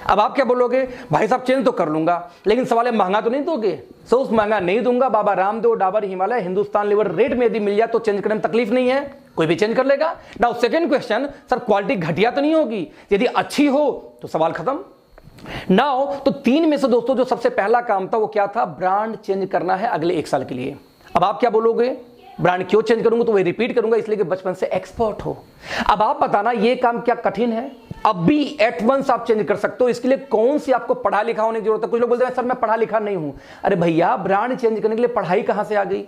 अब आप क्या बोलोगे, भाई साहब चेंज तो कर लूंगा, लेकिन सवाल है महंगा तो नहीं दोगे? उस महंगा नहीं दूंगा, बाबा रामदेव, डाबर, हिमालय, हिंदुस्तान लीवर रेट में यदि मिल जाए तो चेंज करने में तकलीफ नहीं है, कोई भी चेंज कर लेगा। Now second question, sir quality घटिया तो नहीं होगी? यदि अच्छी हो तो सवाल खत्म। नाउ तो 3 में से दोस्तों जो सबसे पहला काम था वो क्या था, ब्रांड चेंज करना है अगले 1 साल के लिए। अब आप क्या बोलोगे, ब्रांड क्यों चेंज करूंगा, तो वही रिपीट करूंगा इसलिए कि बचपन से एक्सपर्ट हो। अब आप बताना ये काम क्या कठिन है? अब भी एट वंस आप चेंज कर सकते हो। इसके लिए कौन सी आपको पढ़ा लिखा होने की जरूरत है? कुछ लोग बोलते हैं सर मैं पढ़ा लिखा नहीं हूं। अरे भैया, ब्रांड चेंज करने के लिए पढ़ाई कहां से आ गई?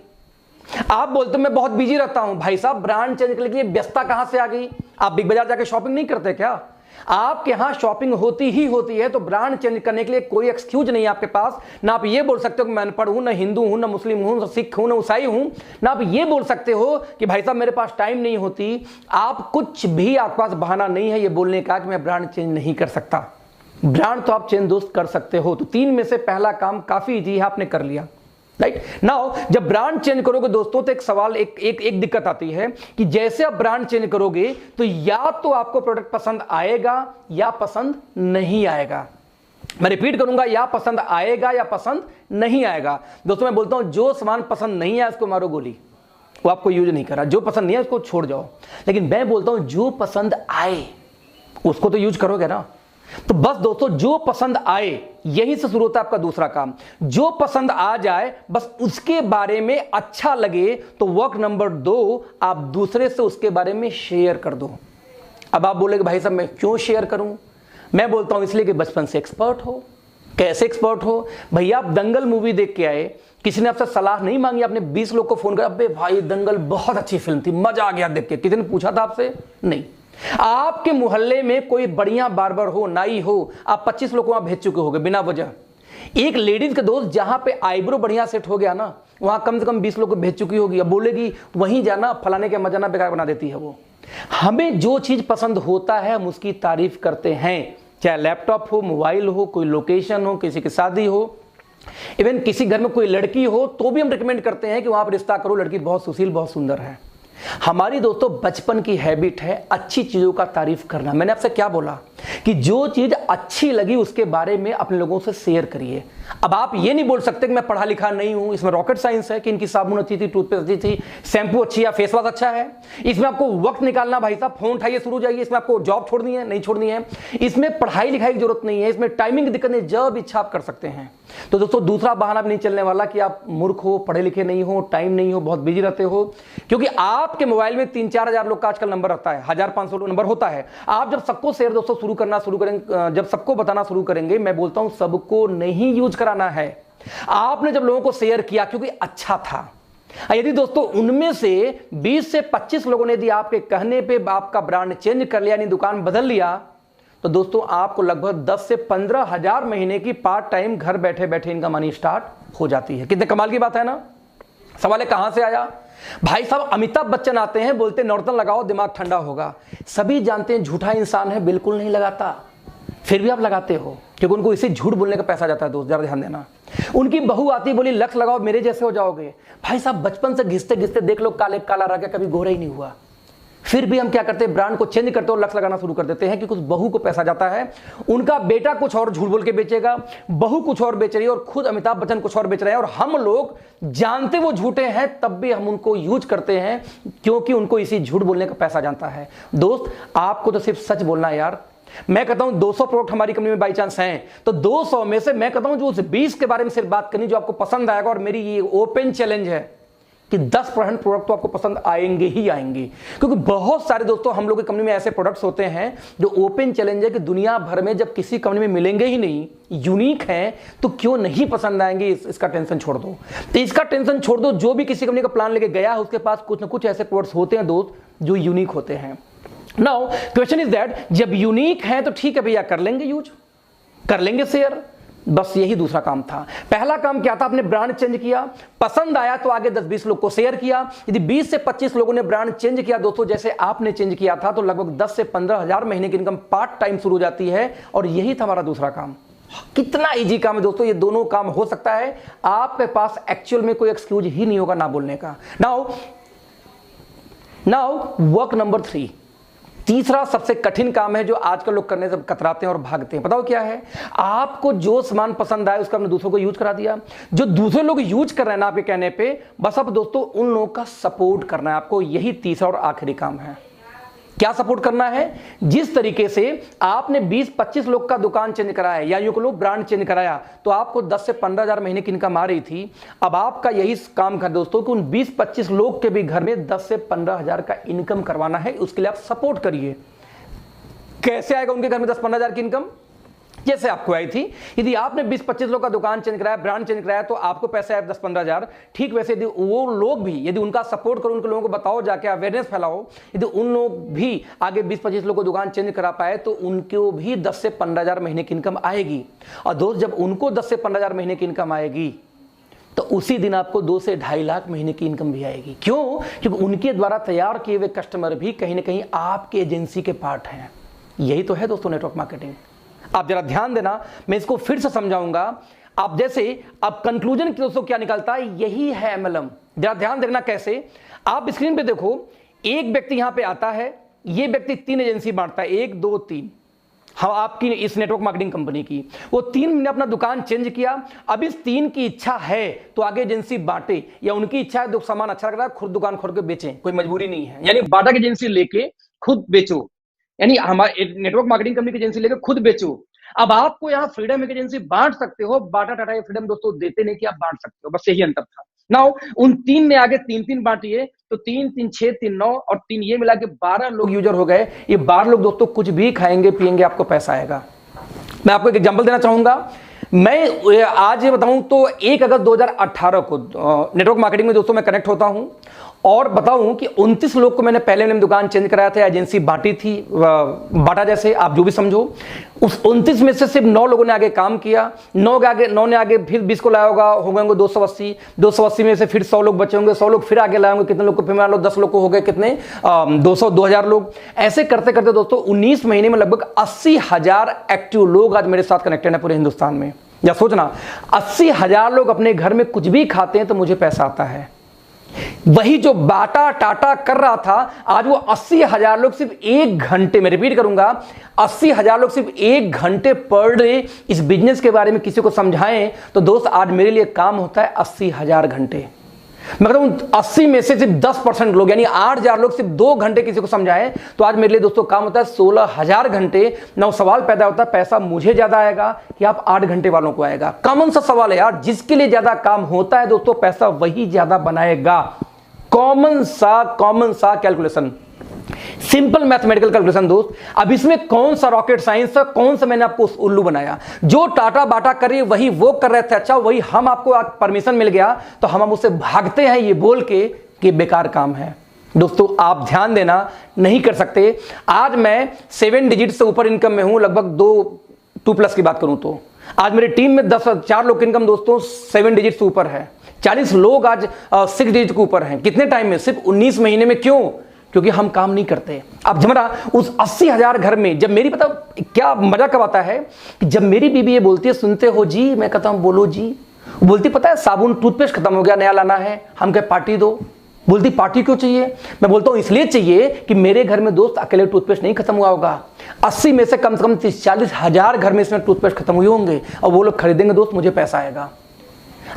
आप बोलते हो मैं बहुत बिजी रहता हूं। भाई साहब, ब्रांड चेंज करने के लिए व्यस्तता कहां से आ गई? आप बिग बाजार जाके शॉपिंग नहीं करते क्या? आपके यहां शॉपिंग होती ही होती है, तो ब्रांड चेंज करने के लिए कोई एक्सक्यूज नहीं है आपके पास। ना आप ये बोल सकते हो कि मैं अनपढ़ हूं, ना हिंदू हूं, ना मुस्लिम हूं, ना सिख हूं, ना ईसाई हूं। ना आप ये बोल सकते हो कि भाई साहब मेरे पास टाइम नहीं होती। आप कुछ भी, आपके पास बहाना नहीं है ये बोलने का कि मैं ब्रांड चेंज नहीं कर सकता। ब्रांड तो आप चेंज दोस्त कर सकते हो। तो 3 में से पहला काम काफी इजी है, आपने कर लिया। राइट नाउ, जब ब्रांड चेंज करोगे दोस्तों, तो एक सवाल, एक दिक्कत आती है कि जैसे आप ब्रांड चेंज करोगे तो या तो आपको प्रोडक्ट पसंद आएगा या पसंद नहीं आएगा। मैं रिपीट करूंगा, या पसंद आएगा या पसंद नहीं आएगा। दोस्तों मैं बोलता हूं जो सामान पसंद नहीं है उसको मारो गोली, वो आपको यूज नहीं करा। जो पसंद नहीं है उसको छोड़ जाओ। लेकिन मैं बोलता हूं जो पसंद आए उसको तो यूज करोगे ना। तो बस दोस्तों, जो पसंद आए, यही से शुरू होता है आपका दूसरा काम। जो पसंद आ जाए, बस उसके बारे में अच्छा लगे, तो वर्क नंबर 2, आप दूसरे से उसके बारे में शेयर कर दो। अब आप बोलेगे भाई साहब मैं क्यों शेयर करूं? मैं बोलता हूं इसलिए कि बचपन से एक्सपर्ट हो। कैसे एक्सपर्ट हो? भैया, आप दंगल मूवी देख के आए, किसी ने आपसे सलाह नहीं मांगी, आपने 20 लोग को फोन कर, अबे भाई दंगल बहुत अच्छी फिल्म थी, मजा आ गया देख के, किसी ने पूछा था आपसे? नहीं। आपके मोहल्ले में कोई बढ़िया बार्बर हो, नाई हो, आप 25 लोग वहां भेज चुके होंगे बिना वजह। एक लेडीज के दोस्त जहां पे आईब्रो बढ़िया सेट हो गया ना, वहां कम से कम 20 लोग को भेज चुकी होगी। अब बोलेगी वहीं जाना, फलाने के मजाना बेकार बना देती है वो। हमें जो चीज पसंद होता है हम उसकी तारीफ करते हैं, चाहे लैपटॉप हो, मोबाइल हो, कोई लोकेशन हो, किसी की शादी हो, इवन किसी घर में कोई लड़की हो तो भी हम रिकमेंड करते हैं कि वहां पर रिश्ता करो, लड़की बहुत सुशील, बहुत सुंदर है। हमारी दोस्तों बचपन की हैबिट है अच्छी चीजों का तारीफ करना। मैंने आपसे क्या बोला कि जो चीज अच्छी लगी उसके बारे में अपने लोगों से शेयर करिए। अब आप ये नहीं बोल सकते कि मैं पढ़ा लिखा नहीं हूं, इसमें रॉकेट साइंस है कि इनकी साबुन अच्छी थी, टूथपेस्ट अच्छी थी, शैम्पू अच्छी या फेस वॉश अच्छा है। इसमें आपको वक्त निकालना, भाई साहब फोन उठाइए शुरू जाइए, इसमें आपको जॉब छोड़नी है नहीं छोड़नी है, इसमें पढ़ाई लिखाई की जरूरत नहीं है, इसमें टाइमिंग की दिक्कत नहीं, जब इच्छा आप कर सकते हैं। तो दोस्तों दूसरा बहाना भी नहीं चलने वाला कि आप मूर्ख हो, पढ़े लिखे नहीं हो, टाइम नहीं हो, बहुत बिजी रहते हो। क्योंकि आपके मोबाइल में 3-4 हजार लोग का आजकल नंबर रहता है, 1500 नंबर होता है। आप जब सबको शेयर दोस्तों शुरू करेंगे, जब सबको बताना शुरू करेंगे, मैं बोलता हूं सबको नहीं यूज कराना है। आपने जब लोगों को शेयर किया क्योंकि अच्छा था, यदि दोस्तों उनमें से 20 से 25 लोगों ने यदि आपके कहने पे आपका ब्रांड चेंज कर लिया, यानी दुकान बदल लिया, तो दोस्तों आपको लगभग 10 से 15 हजार महीने की पार्ट टाइम घर बैठे बैठे इनकम आनी स्टार्ट हो जाती है। कितने कमाल की बात है ना। सवाल है कहां से आया? भाई साहब अमिताभ बच्चन आते हैं, बोलते नॉर्टन लगाओ दिमाग ठंडा होगा। सभी जानते हैं झूठा इंसान है, बिल्कुल नहीं लगाता, फिर भी आप लगाते हो क्योंकि उनको इसे झूठ बोलने का पैसा जाता है। दोस्त जरा ध्यान देना। उनकी बहू आती बोली लक्स लगाओ मेरे जैसे हो जाओगे। भाई साहब बचपन से घिसते घिसते देख लो काले काला रह गया, कभी गोरा ही नहीं हुआ। फिर भी हम क्या करते हैं, ब्रांड को चेंज करते और लक्स लगाना शुरू कर देते हैं क्योंकि उस बहू को पैसा जाता है। उनका बेटा कुछ और झूठ बोल के बेचेगा, बहू कुछ और बेच रही है और खुद अमिताभ बच्चन कुछ और बेच रहे हैं, और हम लोग जानते वो झूठे हैं तब भी हम उनको यूज करते हैं क्योंकि उनको इसी झूठ बोलने का पैसा जानता है। दोस्त आपको तो सिर्फ सच बोलना है यार। मैं कहता हूं 200 प्रोडक्ट हमारी कंपनी में बाई चांस हैं, तो 200 में से मैं कहता हूं जो उस 20 के बारे में सिर्फ बात करनी जो आपको पसंद आएगा। और मेरी ये ओपन चैलेंज है कि 10% प्रोडक्ट तो आपको पसंद आएंगे ही आएंगे, क्योंकि बहुत सारे दोस्तों हम लोग की कंपनी में ऐसे प्रोडक्ट्स होते हैं जो ओपन चैलेंज है कि दुनिया भर में जब किसी कंपनी में मिलेंगे ही नहीं, यूनिक हैं, तो क्यों नहीं पसंद आएंगे। इसका टेंशन छोड़ दो, तो इसका टेंशन छोड़ दो। जो भी किसी कंपनी का प्लान लेके गया है उसके पास कुछ ना कुछ ऐसे प्रोडक्ट्स होते हैं दोस्त जो यूनिक होते हैं। नाउ क्वेश्चन इज दैट जब यूनिक है तो ठीक है भैया, कर लेंगे यूज, कर लेंगे शेयर, बस यही दूसरा काम था। पहला काम क्या था, आपने ब्रांड चेंज किया, पसंद आया तो आगे 10-20 लोग को शेयर किया। यदि 20 से 25 लोगों ने ब्रांड चेंज किया दोस्तों जैसे आपने चेंज किया था, तो लगभग 10 से 15 हजार महीने की इनकम पार्ट टाइम शुरू हो जाती है। और यही था हमारा दूसरा काम। कितना इजी काम है दोस्तों, ये दोनों काम हो सकता है। आपके पास एक्चुअल में कोई एक्सक्यूज ही नहीं होगा ना बोलने का। नाउ वर्क नंबर 3, तीसरा सबसे कठिन काम है जो आजकल लोग करने से कतराते हैं और भागते हैं। बताओ क्या है? आपको जो सामान पसंद आए उसका आपने दूसरों को यूज करा दिया। जो दूसरे लोग यूज कर रहे हैं ना आपके कहने पे, बस अब दोस्तों उन लोगों का सपोर्ट करना है आपको। यही तीसरा और आखिरी काम है। क्या सपोर्ट करना है? जिस तरीके से आपने 20-25 लोग का दुकान चेंज कराया या यूं कहो ब्रांड चेंज कराया तो आपको 10 से 15 हजार महीने की इनकम आ रही थी। अब आपका यही काम कर दोस्तों कि उन 20-25 लोग के भी घर में 10 से 15 हजार का इनकम करवाना है। उसके लिए आप सपोर्ट करिए। कैसे आएगा उनके घर में 10-15 हजार की इनकम? जैसे आपको आई थी, यदि आपने 20-25 लोग का दुकान चेंज कराया, ब्रांड चेंज कराया, तो आपको पैसे आए 10-15 हजार। ठीक वैसे यदि वो लोग भी, यदि उनका सपोर्ट करो, उनके लोगों को बताओ, जाके अवेयरनेस फैलाओ, यदि उन लोग भी आगे 20-25 लोग को दुकान चेंज करा पाए तो उनको भी 10 से 15 हजार महीने की इनकम आएगी। और दोस्त, जब उनको 10 से 15 हजार महीने की इनकम आएगी तो उसी दिन आपको 2 से 2.5 लाख महीने की इनकम भी आएगी। क्यों? क्योंकि उनके द्वारा तैयार किए हुए कस्टमर भी कहीं ना कहीं आपके एजेंसी के पार्ट हैं। यही तो है दोस्तों नेटवर्क मार्केटिंग। आप जरा ध्यान देना, मैं इसको फिर से समझाऊंगा। आप जैसे अब कंक्लूजन दोस्तों क्या निकलता है, यही है एमएलएम। जरा ध्यान देखना कैसे। आप स्क्रीन पे देखो, एक व्यक्ति यहां पे आता है, ये व्यक्ति 3 एजेंसी बांटता है, 1 2 3। हाँ, आपकी इस नेटवर्क मार्केटिंग कंपनी की वो 3 ने अपना दुकान चेंज किया। अब इस 3 की इच्छा है तो आगे एजेंसी बांटे, या उनकी इच्छा है तो सामान अच्छा लग रहा है खुद दुकान खोल के बेचें, कोई मजबूरी नहीं है। यानी बाटा की एजेंसी लेके खुद बेचो, यानी हमारे नेटवर्क मार्केटिंग कंपनी की एजेंसी लेकर खुद बेचो। अब आपको यहाँ फ्रीडम एक एजेंसी बांट सकते हो, बाटा टाटा ये फ्रीडम दोस्तों देते नहीं कि आप बांट सकते हो, बस यही अंतर था। नाउ उन 3 ने आगे 3-3 बांटिए, तो 3 3 6 3 9 और 3 ये मिला के 12 लोग यूजर हो गए। ये 12 लोग दोस्तों कुछ भी खाएंगे पिएंगे, आपको पैसा आएगा। मैं आपको एक एग्जांपल देना चाहूंगा। मैं आज ये बताऊं तो 1 अगस्त 2018 को नेटवर्क मार्केटिंग में दोस्तों मैं कनेक्ट होता हूं और बताऊं कि 29 लोग को मैंने पहले मैंने दुकान चेंज कराया था, एजेंसी बांटी थी, बाटा जैसे आप जो भी समझो। उस 29 में से सिर्फ 9 लोगों ने आगे काम किया। 9 ने आगे फिर 20 को लाया होगा, हो गए 280। 280 में से फिर 100 लोग बचे होंगे, 100 लोग फिर आगे लाए होंगे, कितने लोग को फिर मान लो 10 लोग को हो गए कितने 2000 लोग। ऐसे करते करते दोस्तों 19 महीने में लगभग 80,000 एक्टिव लोग आज मेरे साथ कनेक्टेड है पूरे हिंदुस्तान में। या सोचना, 80,000 लोग अपने घर में कुछ भी खाते हैं तो मुझे पैसा आता है। वही जो बाटा टाटा कर रहा था, आज वो 80,000 लोग सिर्फ 1 घंटे में, रिपीट करूंगा, 80,000 लोग सिर्फ 1 घंटे पर डे इस बिजनेस के बारे में किसी को समझाएं तो दोस्त आज मेरे लिए काम होता है 80,000 घंटे। मैं कहता हूं 80 में से सिर्फ 10% लोग यानी 8,000 लोग सिर्फ 2 घंटे किसी को समझाएं तो आज मेरे लिए दोस्तों काम होता है 16,000 घंटे। ना सवाल पैदा होता है पैसा मुझे ज्यादा आएगा कि आप 8 घंटे वालों को आएगा। कॉमन सा सवाल है यार, जिसके लिए ज्यादा काम होता है दोस्तों पैसा वही ज्यादा बनाएगा। कॉमन सा कैलकुलेशन, सिंपल मैथमेटिकल कैलकुलेशन दोस्त। अब इसमें कौन सा रॉकेट साइंस है, कौन सा मैंने आपको उल्लू बनाया? जो टाटा बाटा कर रही है वही वो कर रहे थे, अच्छा वही हम आपको परमिशन मिल गया तो हम उससे भागते हैं ये बोल के कि बेकार काम है। दोस्तों आप ध्यान देना, नहीं कर सकते। आज मैं 7 डिजिट से ऊपर इनकम में हूं, लगभग 2 प्लस की बात करूं तो आज मेरी टीम में 4 लोग की इनकम दोस्तों 7 डिजिट से ऊपर है। 40 लोग आज 6 डिजिट के ऊपर हैं। कितने टाइम में? सिर्फ 19 महीने में। क्यों? क्योंकि हम काम नहीं करते। अब जमरा उस 80,000 घर में जब मेरी, पता क्या मजा कब आता है कि जब मेरी बीबी ये बोलती है सुनते हो जी, मैं कहता हूं बोलो जी। बोलती पता है साबुन टूथपेस्ट खत्म हो गया, नया लाना है। हम कहे पार्टी दो। बोलती पार्टी क्यों चाहिए? मैं बोलता हूं इसलिए चाहिए कि मेरे घर में दोस्त अकेले टूथपेस्ट नहीं खत्म हुआ होगा। 80 में से कम 30-40 हजार घर में इसमें टूथपेस्ट खत्म हुए होंगे और वो लोग खरीदेंगे दोस्त, मुझे पैसा आएगा।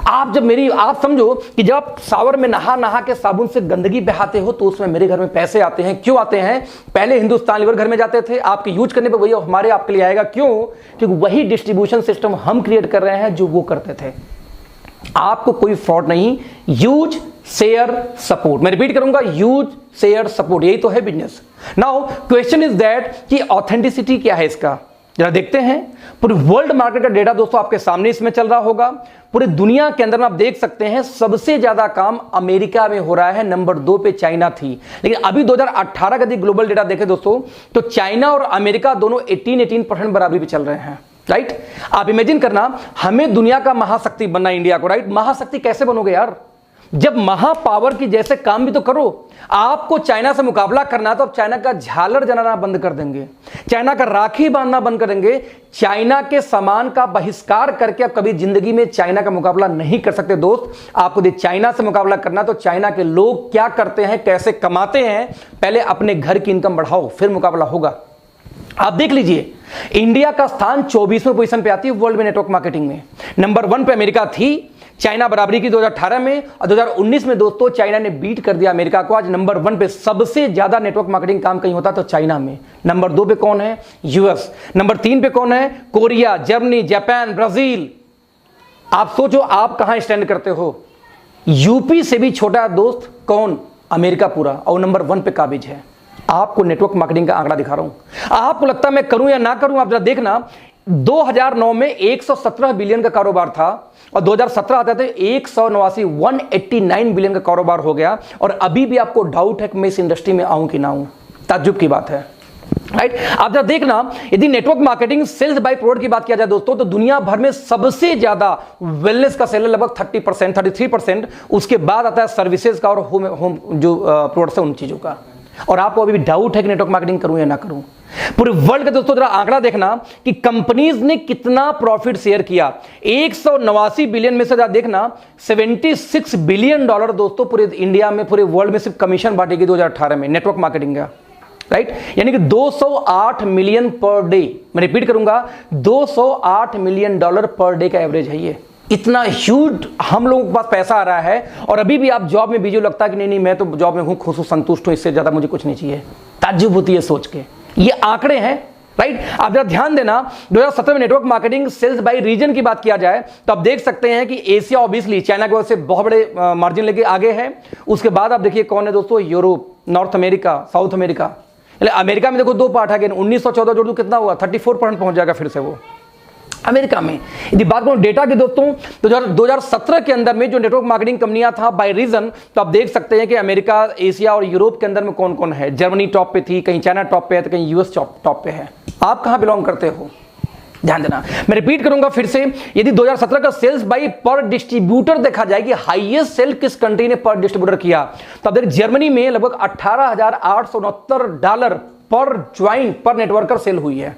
आप समझो कि जब आप शावर में नहा के साबुन से गंदगी बहाते हो तो उसमें मेरे घर में पैसे आते हैं। क्यों आते हैं? पहले हिंदुस्तान लीवर घर में जाते थे, आपके यूज करने पे वही हमारे आपके लिए आएगा। क्यों? क्योंकि वही डिस्ट्रीब्यूशन सिस्टम हम क्रिएट कर रहे हैं जो वो करते थे। आपको कोई फ्रॉड नहीं। यूज शेयर सपोर्ट, मैं रिपीट करूंगा, यूज शेयर सपोर्ट, यही तो है business. Now question is that कि ऑथेंटिसिटी क्या है इसका, जरा देखते हैं। पूरे वर्ल्ड मार्केट का डेटा दोस्तों आपके सामने इसमें चल रहा होगा। पूरे दुनिया के अंदर में आप देख सकते हैं सबसे ज्यादा काम अमेरिका में हो रहा है, नंबर 2 पे चाइना थी। लेकिन अभी 2018 का ग्लोबल डेटा देखें दोस्तों तो चाइना और अमेरिका दोनों 18% बराबरी पे चल रहे हैं। राइट? आप इमेजिन करना, हमें दुनिया का महाशक्ति बनना, इंडिया को। राइट? महाशक्ति कैसे बनोगे यार? जब महापावर की जैसे काम भी तो करो। आपको चाइना से मुकाबला करना है तो आप चाइना का झालर जलाना बंद कर देंगे, चाइना का राखी बांधना बंद कर देंगे, चाइना के सामान का बहिष्कार करके आप कभी जिंदगी में चाइना का मुकाबला नहीं कर सकते दोस्त। आपको यदि चाइना से मुकाबला करना तो चाइना के लोग क्या करते हैं, कैसे कमाते हैं, पहले अपने घर की इनकम बढ़ाओ, फिर मुकाबला होगा। आप देख लीजिए, इंडिया का स्थान 24वें पोजीशन पे आती है वर्ल्ड में नेटवर्क मार्केटिंग में। नंबर 1 पे अमेरिका थी, चाइना बराबरी की 2018 में, और 2019 में दोस्तों चाइना ने बीट कर दिया अमेरिका को। आज नंबर 1 पे सबसे ज्यादा नेटवर्क मार्केटिंग काम कहीं होता तो चाइना में। नंबर 2 पे कौन है? यूएस। नंबर 3 पे कौन है? Korea, Germany, Japan, Brazil. आप सोचो आप कहां स्टैंड करते हो। यूपी से भी छोटा दोस्त कौन? अमेरिका पूरा, और नंबर 1 पे काबिज है। आपको नेटवर्क मार्केटिंग का आंकड़ा दिखा रहा हूं। आपको लगता है मैं करूं या ना करूं? आप जरा देखना, 2009 में 117 बिलियन का कारोबार था, और 2017 आते थे 189 बिलियन का कारोबार हो गया। और अभी भी आपको डाउट है कि मैं इस इंडस्ट्री में आऊं कि ना आऊं। ताज्जुब की बात है, राइट। आप जरा देखना, यदि network marketing sales by product की बात किया जाए दोस्तों, तो दुनिया भर में सबसे ज्यादा वेलनेस का सेल है, लगभग 30%, 33%। उसके बाद आता है सर्विसेज का और होम जो प्रोडक्ट्स है उन चीजों का। और आपको अभी भी डाउट है कि नेटवर्क मार्केटिंग करूं या ना करूं। पूरे वर्ल्ड का दोस्तों जरा आंकड़ा देखना कि कंपनीज ने कितना प्रॉफिट शेयर किया। 189 बिलियन में से जरा देखना, 76 बिलियन डॉलर दोस्तों पूरे इंडिया में, पूरे वर्ल्ड में सिर्फ कमीशन बांटेगी 2018 में नेटवर्क मार्केटिंग का, राइट। यानी कि 208 मिलियन पर डे। मैं रिपीट करूंगा, 208 मिलियन डॉलर पर डे का एवरेज है ये। इतना ह्यूज हम लोगों के पास पैसा आ रहा है, और अभी भी आप जॉब में बिजी हो। लगता है कि नहीं मैं तो जॉब में हूं, खुश हूं, संतुष्ट हूं, इससे ज्यादा मुझे कुछ नहीं चाहिए। ताज्जुब होती है सोच के। ये आंकड़े हैं, राइट। आप जरा ध्यान देना, 2017 में network marketing sales by region की बात किया जाए तो आप देख सकते हैं कि एशिया ऑब्वियसली चाइना की वजह से बहुत बड़े मार्जिन लेके आगे है। उसके बाद आप देखिए कौन है दोस्तों? Europe, north America, south America. America में देखो 2 पार्ट है, 1914 जोड़ दो कितना हुआ? 34% पहुंच जाएगा फिर से वो अमेरिका में। यदि बात करूं डेटा की दोस्तों, तो 2017 के अंदर में जो नेटवर्क मार्केटिंग कंपनियां था बाय रीजन, तो आप देख सकते हैं कि अमेरिका, एशिया और यूरोप के अंदर में कौन कौन है। जर्मनी टॉप पे थी, कहीं चाइना टॉप पे है, तो कहीं यूएस टॉप पे है। आप कहां बिलोंग करते हो? ध्यान देना। मैं रिपीट करूंगा फिर से, यदि 2017 का सेल्स बाय पर डिस्ट्रीब्यूटर देखा जाए कि हाईएस्ट सेल किस कंट्री ने पर डिस्ट्रीब्यूटर किया, तो आप देखिए जर्मनी में लगभग $18,869 पर ज्वाइन पर नेटवर्कर सेल हुई है।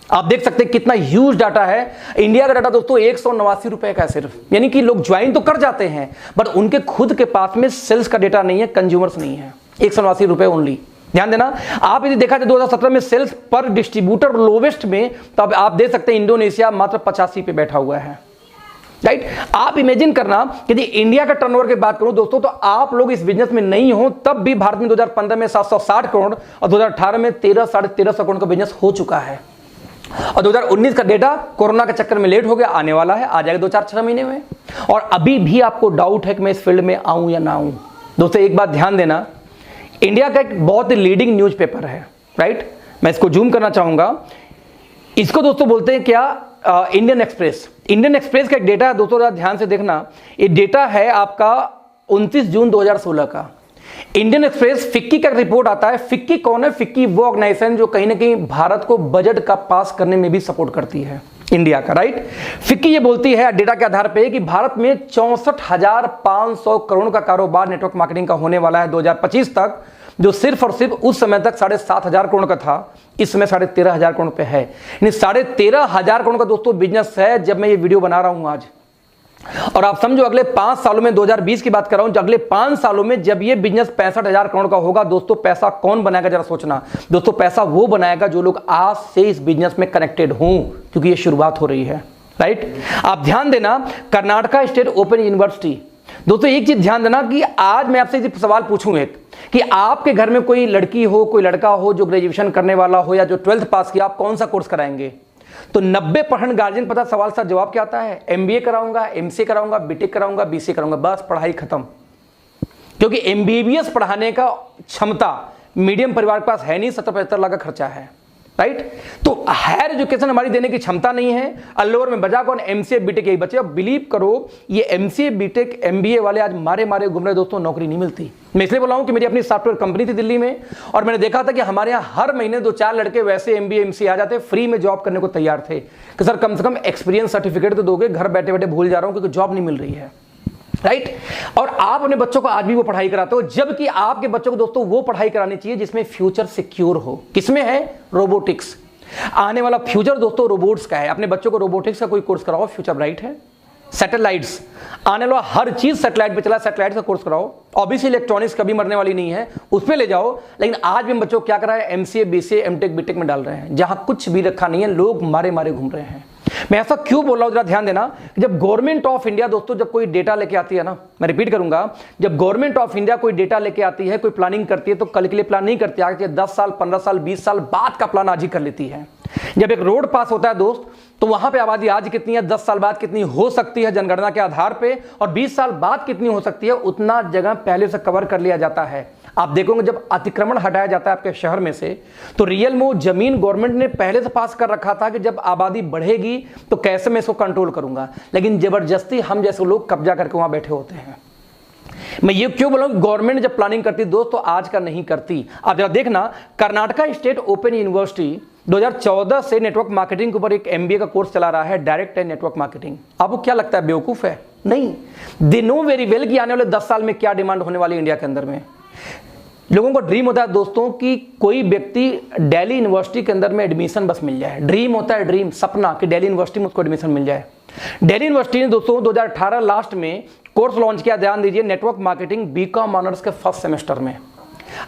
आप देख सकते हैं कितना ह्यूज डाटा है। इंडिया का डाटा दोस्तों 189 रुपए का है सिर्फ, यानी कि लोग ज्वाइन तो कर जाते हैं बट उनके खुद के पास में सेल्स का डेटा नहीं है, कंज्यूमर्स नहीं है। 189 रुपए ओनली। ध्यान देना, आप यदि देखा जाए 2017 में सेल्स पर डिस्ट्रीब्यूटर लोवेस्ट में, तो आप देख सकते हैं इंडोनेशिया मात्र 85 पे बैठा हुआ है, राइट। आप इमेजिन करना, यदि इंडिया का टर्नओवर की बात करूं दोस्तों, तो आप लोग इस बिजनेस में नहीं हो तब भी भारत में 2015 में 760 करोड़ और 2018 में 13-13.5 करोड़ का बिजनेस हो चुका है। और 2019 का डेटा कोरोना के चक्कर में लेट हो गया, आने वाला है, आ जाएगा 2-4-6 महीने में। और अभी भी आपको डाउट है कि मैं इस फील्ड में आऊं या ना आऊं। दोस्तों एक बात ध्यान देना, इंडिया का एक बहुत ही लीडिंग न्यूज़पेपर है, राइट। मैं इसको जूम करना चाहूंगा। इसको दोस्तों बोलते हैं क्या? Indian express. इंडियन एक्सप्रेस का एक डेटा है दोस्तों, ध्यान से देखना। ये डेटा है आपका 29 जून 2016 का। इंडियन एक्सप्रेस फिक्की का रिपोर्ट आता है। फिक्की कौन है? फिक्की वो ऑर्गेनाइजेशन जो कहीं ना कहीं भारत को बजट का पास करने में भी सपोर्ट करती है, इंडिया का, राइट। फिक्की ये बोलती है डेटा के आधार पे कि भारत में 64,500 करोड़ का कारोबार नेटवर्क मार्केटिंग का होने वाला है 2025 तक, जो सिर्फ और सिर्फ उस समय तक 7,500 करोड़ का था, इस समय 13,500 करोड़ पे है। यानी 13,500 करोड़ का दोस्तों बिजनेस है जब मैं ये वीडियो बना रहा हूं आज। और आप समझो अगले 5 सालों में, 2020 की बात कर रहा हूं, अगले 5 सालों में जब ये बिजनेस 65,000 करोड़ का होगा दोस्तों, पैसा कौन बनाएगा जरा सोचना दोस्तों। पैसा वो बनाएगा जो लोग आज से इस बिजनेस में कनेक्टेड हों, क्योंकि ये शुरुआत हो रही है, राइट। आप ध्यान देना, कर्नाटका स्टेट ओपन यूनिवर्सिटी। दोस्तों एक चीज ध्यान देना कि आज मैं आपसे सवाल पूछूं एक, कि आपके घर में कोई लड़की हो, कोई लड़का हो जो ग्रेजुएशन करने वाला हो या जो 12th पास किया, आप कौन सा कोर्स कराएंगे? तो 90% गार्जियन पता सवाल सर जवाब क्या आता है? MBA कराऊंगा, MCA कराऊंगा, BTech कराऊंगा, BCA कराऊंगा, बस पढ़ाई खत्म। क्योंकि MBBS पढ़ाने का क्षमता मीडियम परिवार के पास है नहीं, 70-75 लाख का खर्चा है, राइट। तो हायर एजुकेशन हमारी देने की क्षमता नहीं है। अल्लोवर में बचा कौन? MCA BTech यही बचे। अब बिलीव करो, ये MCA BTech MBA वाले आज मारे मारे घूम रहे दोस्तों, नौकरी नहीं मिलती। मैं इसलिए बोला हूं कि मेरी अपनी सॉफ्टवेयर कंपनी थी दिल्ली में, और मैंने देखा था कि हमारे यहाँ हर महीने 2-4 लड़के वैसे MBA MCA आ जाते, फ्री में जॉब करने को तैयार थे कि सर कम से कम एक्सपीरियंस सर्टिफिकेट तो दोगे। घर बैठे बैठे भूल जा रहा हूं क्योंकि जॉब नहीं मिल रही है, राइट। और आप अपने बच्चों को आज भी वो पढ़ाई कराते हो, जबकि आपके बच्चों को दोस्तों वो पढ़ाई करानी चाहिए जिसमें फ्यूचर सिक्योर हो। किसमें है? रोबोटिक्स। आने वाला फ्यूचर दोस्तों रोबोट्स का है। अपने बच्चों को रोबोटिक्स का कोई कोर्स कराओ, फ्यूचर ब्राइट है। सैटेलाइट्स, आने वाला हर चीज सैटेलाइट पे चला, सैटेलाइट का कोर्स कराओ। ऑब्वियसली इलेक्ट्रॉनिक्स कभी मरने वाली नहीं है, उस पे ले जाओ। लेकिन आज भी बच्चों को क्या करा है? MCA BCA MTech BTech में डाल रहे हैं, जहां कुछ भी रखा नहीं है, लोग मारे मारे घूम रहे हैं। मैं ऐसा क्यों बोल रहा हूं, जरा ध्यान देना। जब गवर्नमेंट ऑफ इंडिया दोस्तों जब कोई डेटा लेके आती है ना, मैं रिपीट करूंगा, जब गवर्नमेंट ऑफ इंडिया कोई डेटा लेके आती है, कोई प्लानिंग करती है, तो कल के लिए प्लान नहीं करती, आगे 10 साल 15 साल 20 साल बाद का प्लान आज ही कर लेती है। जब एक रोड पास होता है दोस्त, तो वहां पे आबादी आज कितनी है, 10 साल बाद कितनी हो सकती है जनगणना के आधार पे, और 20 साल बाद कितनी हो सकती है, उतना जगह पहले से कवर कर लिया जाता है। आप देखोगे जब अतिक्रमण हटाया जाता है आपके शहर में से, तो रियल में जमीन गवर्नमेंट ने पहले से पास कर रखा था कि जब आबादी बढ़ेगी तो कैसे मैं इसको कंट्रोल करूंगा, लेकिन जबरदस्ती हम जैसे लोग कब्जा करके वहां बैठे होते हैं। मैं ये क्यों बोला, गवर्नमेंट जब प्लानिंग करती दोस्त तो आज का नहीं करती। आप जरा देखना, कर्नाटका स्टेट ओपन यूनिवर्सिटी 2014 से नेटवर्क मार्केटिंग के ऊपर एक MBA का कोर्स चला रहा है, डायरेक्ट है नेटवर्क मार्केटिंग। आपको क्या लगता है बेवकूफ है? नहीं, दे नो वेरी वेल कि आने वाले 10 साल में क्या डिमांड होने वाली है इंडिया के अंदर में। लोगों को ड्रीम होता है दोस्तों कि कोई व्यक्ति दिल्ली यूनिवर्सिटी के अंदर में एडमिशन बस मिल जाए। ड्रीम होता है, ड्रीम सपना कि दिल्ली यूनिवर्सिटी में उसको एडमिशन मिल जाए। दिल्ली यूनिवर्सिटी ने दोस्तों 2018 लास्ट में कोर्स लॉन्च किया, ध्यान दीजिए, नेटवर्क मार्केटिंग बीकॉम ऑनर्स के फर्स्ट सेमेस्टर में।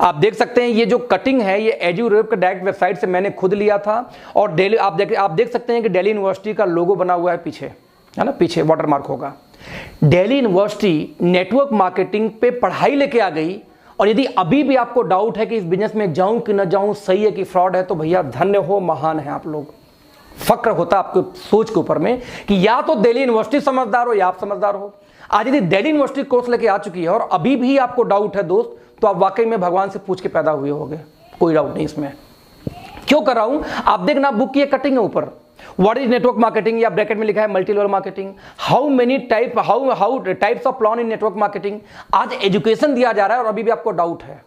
आप देख सकते हैं ये जो कटिंग है ये एजुरेप के डायरेक्ट वेबसाइट से मैंने खुद लिया था, और दिल्ली आप देख सकते हैं कि दिल्ली यूनिवर्सिटी का लोगो बना हुआ है पीछे, है ना, पीछे वाटरमार्क होगा। दिल्ली यूनिवर्सिटी नेटवर्क मार्केटिंग पे पढ़ाई लेके आ गई, और यदि अभी भी आपको डाउट है कि इस बिजनेस में जाऊं कि न जाऊं, सही है कि फ्रॉड है, तो भैया धन्य हो, महान है आप लोग। फक्र होता आपको सोच के ऊपर में कि या तो दिल्ली यूनिवर्सिटी समझदार हो या आप समझदार हो। आज यदि दिल्ली यूनिवर्सिटी कोर्स लेके आ चुकी है और अभी भी आपको डाउट है दोस्त, तो आप वाकई में भगवान से पूछ के पैदा हुए होंगे, कोई डाउट नहीं इसमें। क्यों कर रहा हूं, आप देखना बुक की कटिंग है ऊपर, व्हाट इज नेटवर्क मार्केटिंग, या ब्रैकेट में लिखा है multi level marketing, how many types of plan in network marketing. आज एजुकेशन दिया जा रहा है और अभी भी आपको डाउट है।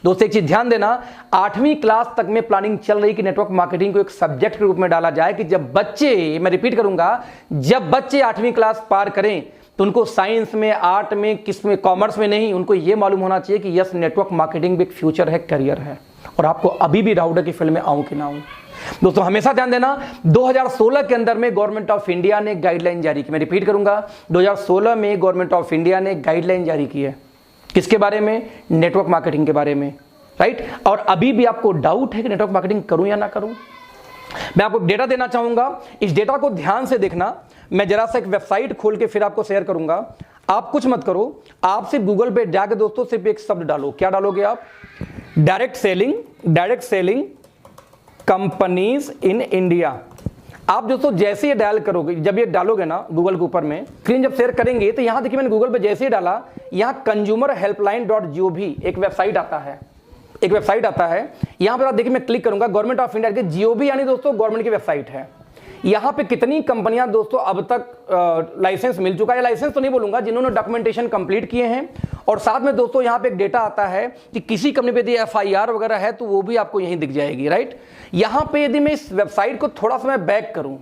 दोस्तों एक चीज ध्यान देना, 8वीं क्लास तक में प्लानिंग चल रही कि नेटवर्क मार्केटिंग को एक सब्जेक्ट के रूप में डाला जाए, कि जब बच्चे, मैं रिपीट करूंगा, जब बच्चे 8वीं क्लास पार करें तो उनको साइंस में, आर्ट में, किस में, कॉमर्स में नहीं, उनको यह मालूम होना चाहिए कि यस नेटवर्क मार्केटिंग भी एक फ्यूचर है, करियर है। और आपको अभी भी डाउट है कि फील्ड में आऊं कि ना आऊं। दोस्तों हमेशा ध्यान देना, 2016 के अंदर में गवर्नमेंट ऑफ इंडिया ने गाइडलाइन जारी की। मैं रिपीट करूंगा, 2016 में गवर्नमेंट ऑफ इंडिया ने गाइडलाइन जारी की है, किसके बारे में, नेटवर्क मार्केटिंग के बारे में, राइट। और अभी भी आपको डाउट है कि नेटवर्क मार्केटिंग करूं या ना करूं। मैं आपको डेटा देना चाहूंगा, इस डेटा को ध्यान से देखना। मैं जरा सा एक वेबसाइट खोल के फिर आपको शेयर करूंगा। आप कुछ मत करो, आप सिर्फ गूगल पे जाके दोस्तों सिर्फ एक शब्द डालो। क्या डालोगे आप? Direct selling companies in India. आप दोस्तों जैसे ही डायल करोगे, जब ये डालोगे ना गूगल के ऊपर में, स्क्रीन जब शेयर करेंगे तो यहां देखिए मैंने गूगल पे जैसे ही डाला, यहां consumerhelpline.gov एक वेबसाइट आता है, यहां पर आप देखिए मैं क्लिक करूंगा, गवर्नमेंट ऑफ इंडिया के GOV यानी दोस्तों गवर्नमेंट की वेबसाइट है। यहां पे कितनी कंपनियां दोस्तों अब तक लाइसेंस मिल चुका है, लाइसेंस तो नहीं बोलूंगा, जिन्होंने डॉक्यूमेंटेशन कंप्लीट किए हैं। और साथ में दोस्तों यहां पे एक डेटा आता है कि किसी कंपनी पे यदि FIR वगैरह है तो वो भी आपको यहीं दिख जाएगी, राइट। यहां पे यदि मैं इस वेबसाइट को थोड़ा सा मैं बैक करूं,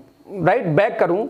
राइट, बैक करूं,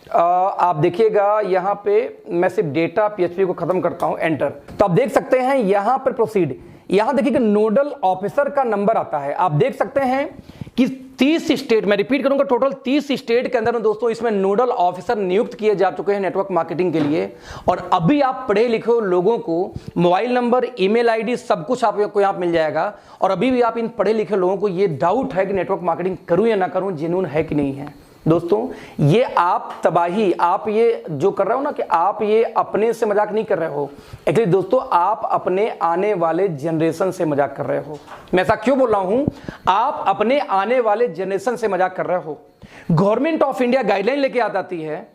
आप देखिएगा यहां पे मैं सिर्फ डेटा PHP को खत्म करता हूं, एंटर। तो आप देख सकते हैं यहां पर प्रोसीड, यहां देखिए नोडल ऑफिसर का नंबर आता है। आप देख सकते हैं कि 30 स्टेट, मैं रिपीट करूंगा, टोटल 30 स्टेट के अंदर में दोस्तों इसमें नोडल ऑफिसर नियुक्त किए जा चुके हैं नेटवर्क मार्केटिंग के लिए। और अभी आप पढ़े लिखे लोगों को मोबाइल नंबर, ईमेल आईडी सब कुछ आपको यहाँ मिल जाएगा। और अभी भी आप इन पढ़े लिखे लोगों को ये डाउट है कि नेटवर्क मार्केटिंग करूं या ना करूं, जेन्युइन है कि नहीं है। दोस्तों ये आप तबाही, आप ये जो कर रहे हो ना, कि आप ये अपने से मजाक नहीं कर रहे हो, एक्चुअली दोस्तों आप अपने आने वाले जनरेशन से मजाक कर रहे हो। मैं ऐसा क्यों बोल रहा हूं, आप अपने आने वाले जनरेशन से मजाक कर रहे हो। गवर्नमेंट ऑफ इंडिया गाइडलाइन लेके आ जाती है,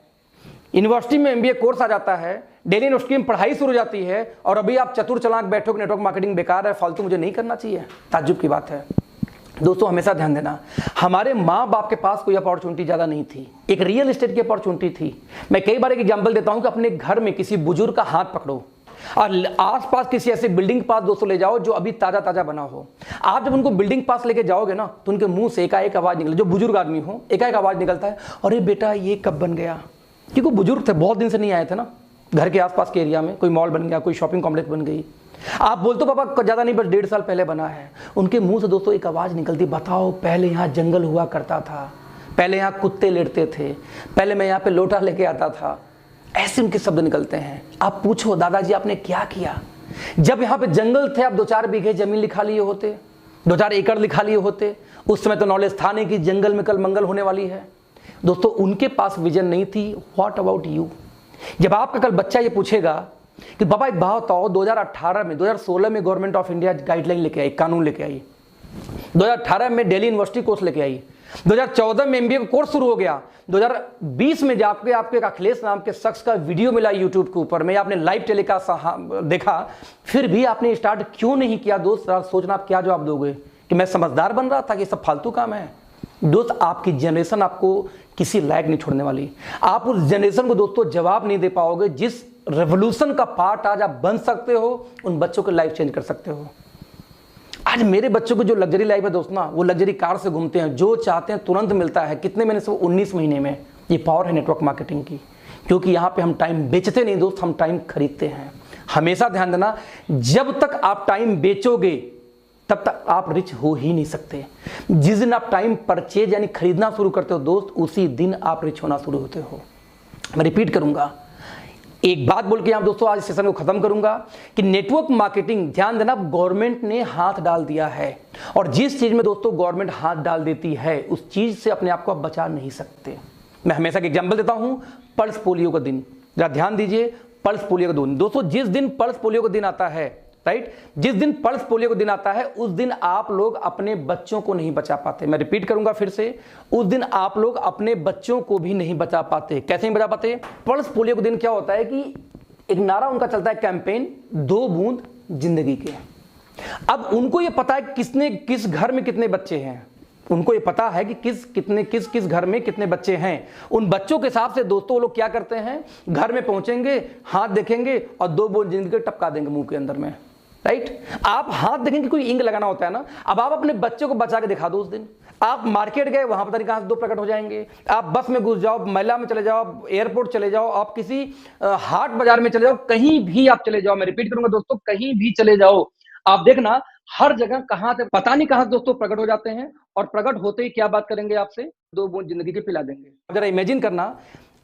यूनिवर्सिटी में MBA कोर्स आ जाता है, दिल्ली यूनिवर्सिटी में पढ़ाई शुरू हो जाती है, और अभी आप चतुर चालाक बैठो कि नेटवर्क मार्केटिंग बेकार है, फालतू, मुझे नहीं करना चाहिए। ताज्जुब की बात है। दोस्तों हमेशा ध्यान देना, हमारे माँ बाप के पास कोई अपॉर्चुनिटी ज़्यादा नहीं थी, एक रियल एस्टेट की अपॉर्चुनिटी थी। मैं कई बार एक एग्जांपल देता हूं कि अपने घर में किसी बुजुर्ग का हाथ पकड़ो और आसपास किसी ऐसे बिल्डिंग पास दोस्तों ले जाओ जो अभी ताज़ा ताज़ा बना हो। आप जब उनको बिल्डिंग पास लेके जाओगे ना, तो उनके मुंह से एकाएक आवाज़ निकले, जो बुजुर्ग आदमी हो एकाएक आवाज़ निकलता है, अरे बेटा ये कब बन गया, क्योंकि वो बुजुर्ग थे, बहुत दिन से नहीं आए थे ना घर के आसपास के एरिया में, कोई मॉल बन गया, कोई शॉपिंग कॉम्प्लेक्स बन गई। आप बोलते हो पापा ज़्यादा नहीं, बस 1.5 साल पहले बना है। उनके मुंह से दोस्तों एक आवाज़ निकलती, बताओ पहले यहाँ जंगल हुआ करता था, पहले यहाँ कुत्ते लेटते थे, पहले मैं यहाँ पे लोटा लेके आता था। ऐसे उनके शब्द निकलते हैं। आप पूछो दादाजी आपने क्या किया, जब यहाँ पे जंगल थे आप 2-4 बीघे जमीन लिखा लिए होते, 2-4 एकड़ लिखा लिए होते। उस समय तो नॉलेज था नहीं कि जंगल में कल मंगल होने वाली है। दोस्तों उनके पास विजन नहीं थी। What about you? जब आपका कल बच्चा ये पूछेगा कि पापा एक बात बताओ, 2018 में 2016 में गवर्नमेंट ऑफ इंडिया गाइडलाइन लेके आई, कानून लेके आई, 2018 में दिल्ली यूनिवर्सिटी कोर्स लेके आई, 2014 में एमबीए का कोर्स शुरू हो गया, 2020 में जाके आपको एक अखिलेश नाम के शख्स का वीडियो मिला यूट्यूब के ऊपर में, आपने लाइव टेलीकास्ट देखा, फिर भी आपने स्टार्ट क्यों नहीं किया? दोस्त सोचना आप क्या जवाब दोगे कि मैं समझदार बन रहा था कि सब फालतू काम है? दोस्त आपकी जनरेशन आपको किसी लायक नहीं छोड़ने वाली। आप उस जनरेशन को दोस्तों जवाब नहीं दे पाओगे जिस रेवोल्यूशन का पार्ट आज आप बन सकते हो, उन बच्चों की लाइफ चेंज कर सकते हो। आज मेरे बच्चों को जो लग्जरी लाइफ है दोस्त ना, वो लग्जरी कार से घूमते हैं, जो चाहते हैं तुरंत मिलता है। कितने महीने से? 19 महीने में। ये पावर है नेटवर्क मार्केटिंग की, क्योंकि यहाँ पे हम टाइम बेचते नहीं दोस्त, हम टाइम खरीदते हैं। हमेशा ध्यान देना, जब तक आप टाइम बेचोगे तब तक आप रिच हो ही नहीं सकते। जिस दिन आप टाइम परचेज यानी खरीदना शुरू करते हो दोस्त, उसी दिन आप रिच होना शुरू होते हो। मैं रिपीट करूंगा, एक बात बोल के आप दोस्तों आज सेशन को खत्म करूंगा कि नेटवर्क मार्केटिंग, ध्यान देना, गवर्नमेंट ने हाथ डाल दिया है, और जिस चीज में दोस्तों गवर्नमेंट हाथ डाल देती है उस चीज से अपने आप को आप बचा नहीं सकते। मैं हमेशा एक एग्जांपल देता हूं, पल्स पोलियो का दिन, जरा ध्यान दीजिए, पल्स पोलियो का दिन दोस्तों, जिस दिन पल्स पोलियो का दिन आता है, राइट, जिस दिन पल्स पोलियो का दिन आता है उस दिन आप लोग अपने बच्चों को नहीं बचा पाते। मैं रिपीट करूंगा फिर से, उस दिन आप लोग अपने बच्चों को भी नहीं बचा पाते। कैसे नहीं बचा पाते? पल्स पोलियो का दिन क्या होता है कि एक नारा उनका चलता है, कैंपेन 2 बूंद जिंदगी के। अब उनको ये पता है किस घर में कितने बच्चे हैं, उनको ये पता है कि किस घर में कितने बच्चे हैं। उन बच्चों के हिसाब से दोस्तों वो लोग क्या करते हैं, घर में पहुंचेंगे, हाथ देखेंगे और 2 बूंद जिंदगी के टपका देंगे मुंह के अंदर में, राइट। आप हाथ देखेंगे, कोई इंक लगाना होता है ना। अब आप अपने बच्चे को बचा के दिखा दो उस दिन। आप मार्केट गए, वहां पता नहीं कहां से 2 प्रकट हो जाएंगे। आप बस में घुस जाओ, मेला में चले जाओ, एयरपोर्ट चले जाओ, आप किसी हाट बाजार में चले जाओ, कहीं भी आप चले जाओ, मैं रिपीट करूंगा दोस्तों, कहीं भी चले जाओ, आप देखना हर जगह कहां से पता नहीं कहां से दोस्तों प्रकट हो जाते हैं, और प्रकट होते ही क्या बात करेंगे आपसे, 2 बूंद जिंदगी के पिला देंगे। जरा इमेजिन करना,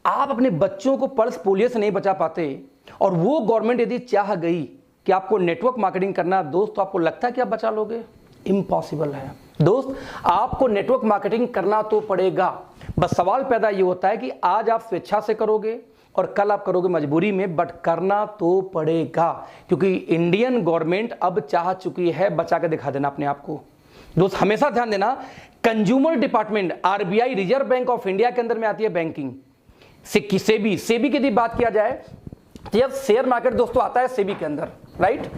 आप अपने बच्चों को पल्स पोलियो से नहीं बचा पाते, और वो गवर्नमेंट यदि चाह गई कि आपको नेटवर्क मार्केटिंग करना दोस्त, तो आपको लगता है कि आप बचा लोगे? इम्पॉसिबल है दोस्त। आपको नेटवर्क मार्केटिंग करना तो पड़ेगा, बस सवाल पैदा ये होता है कि आज आप स्वेच्छा से करोगे और कल आप करोगे मजबूरी में, बट करना तो पड़ेगा, क्योंकि इंडियन गवर्नमेंट अब चाह चुकी है बचा के दिखा देना अपने आप को। दोस्त हमेशा ध्यान देना, consumer department, RBI, reserve bank of India के अंदर में आती है बैंकिंग, सेबी की यदि बात किया जाए, जब शेयर मार्केट दोस्तों आता है सेबी के अंदर, राइट,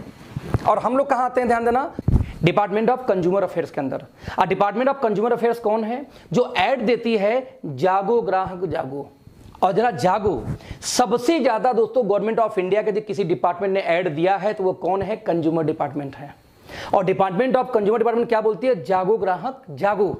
और हम लोग कहां आते हैं, ध्यान देना, डिपार्टमेंट ऑफ कंज्यूमर अफेयर्स के अंदर। डिपार्टमेंट ऑफ कंज्यूमर अफेयर्स कौन है? जो ऐड देती है, जागो ग्राहक जागो। और जरा जागो, सबसे ज्यादा दोस्तों गवर्नमेंट ऑफ इंडिया के किसी डिपार्टमेंट ने ऐड दिया है तो वो कौन है? कंज्यूमर डिपार्टमेंट है। और डिपार्टमेंट ऑफ कंज्यूमर डिपार्टमेंट क्या बोलती है? जागो ग्राहक जागो।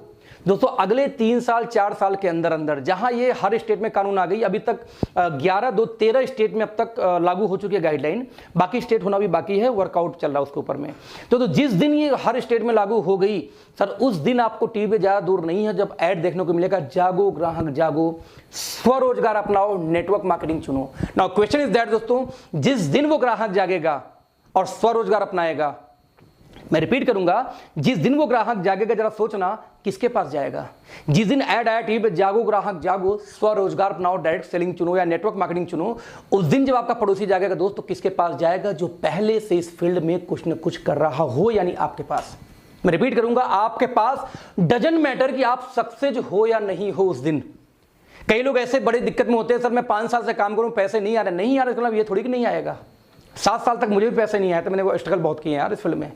दोस्तों अगले 3 साल 4 साल के अंदर अंदर, जहां ये हर स्टेट में कानून आ गई, अभी तक 13 स्टेट में अब तक लागू हो चुकी है गाइडलाइन, बाकी स्टेट होना भी बाकी है, वर्कआउट चल रहा है उसके ऊपर में। तो जिस दिन ये हर स्टेट में लागू हो गई सर, उस दिन आपको टीवी पे ज्यादा दूर नहीं है जब ऐड देखने को मिलेगा, जागो ग्राहक जागो, स्वरोजगार अपनाओ, नेटवर्क मार्केटिंग चुनो। नाउ क्वेश्चन इज दैट दोस्तों, जिस दिन वो ग्राहक जागेगा और स्वरोजगार अपनाएगा, मैं रिपीट करूंगा, जिस दिन वो ग्राहक जागेगा, जरा सोचना किसके पास जाएगा? जिस दिन ऐड आया टीवी पे, जागो ग्राहक जागो, स्वरोजगार अपनाओ, डायरेक्ट सेलिंग चुनो या नेटवर्क मार्केटिंग चुनो, उस दिन जब आपका पड़ोसी जागेगा दोस्त, तो किसके पास जाएगा? जो पहले से इस फील्ड में कुछ न कुछ कर रहा हो, यानी आपके पास। मैं रिपीट करूंगा, आपके पास, डजंट मैटर कि आप सक्सेस हो या नहीं हो उस दिन। कई लोग ऐसे बड़ी दिक्कत में होते हैं, सर मैं 5 साल से काम करूं, पैसे नहीं आ रहे। नहीं आ रहे मतलब ये थोड़ी कि नहीं आएगा। 7 साल तक मुझे भी पैसे नहीं आए थे, मैंने वो स्ट्रगल बहुत किए यार इस फील्ड में।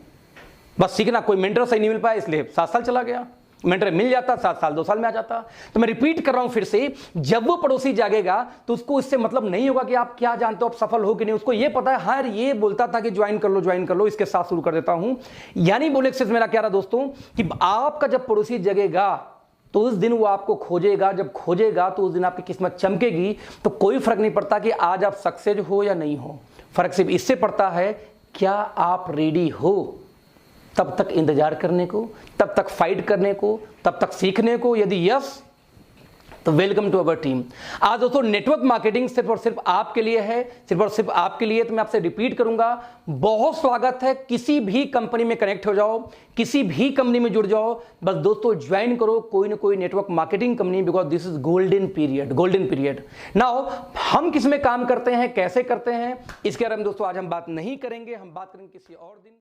बस सीखना, कोई मेंटर सही नहीं मिल पाया इसलिए 7 साल चला गया, मेंटर मिल जाता 7 साल 2 साल में आ जाता। तो मैं रिपीट कर रहा हूं फिर से, जब वो पड़ोसी जागेगा तो उसको इससे मतलब नहीं होगा कि आप क्या जानते हो, आप सफल हो कि नहीं। उसको ये पता है, हाँ ये बोलता था कि ज्वाइन कर लो, इसके साथ शुरू कर देता हूं। यानी बोले से मेरा क्या रहा दोस्तों, कि आपका जब पड़ोसी जगेगा तो उस दिन वो आपको खोजेगा, जब खोजेगा तो उस दिन आपकी किस्मत चमकेगी। तो कोई फर्क नहीं पड़ता कि आज आप सक्सेस हो या नहीं हो, फर्क सिर्फ इससे पड़ता है क्या आप रेडी हो तब तक इंतजार करने को, तब तक फाइट करने को, तब तक सीखने को। यदि यस, तो वेलकम टू अवर टीम। आज दोस्तों नेटवर्क मार्केटिंग सिर्फ और सिर्फ आपके लिए है, सिर्फ और सिर्फ आपके लिए। तो मैं आपसे रिपीट करूंगा, बहुत स्वागत है। किसी भी कंपनी में कनेक्ट हो जाओ, किसी भी कंपनी में जुड़ जाओ, बस दोस्तों ज्वाइन करो कोई ना कोई network marketing company, because this is golden period. Golden period. Now हम किस में काम करते हैं, कैसे करते हैं, इसके बारे में दोस्तों आज हम बात नहीं करेंगे, हम बात करेंगे किसी और दिन।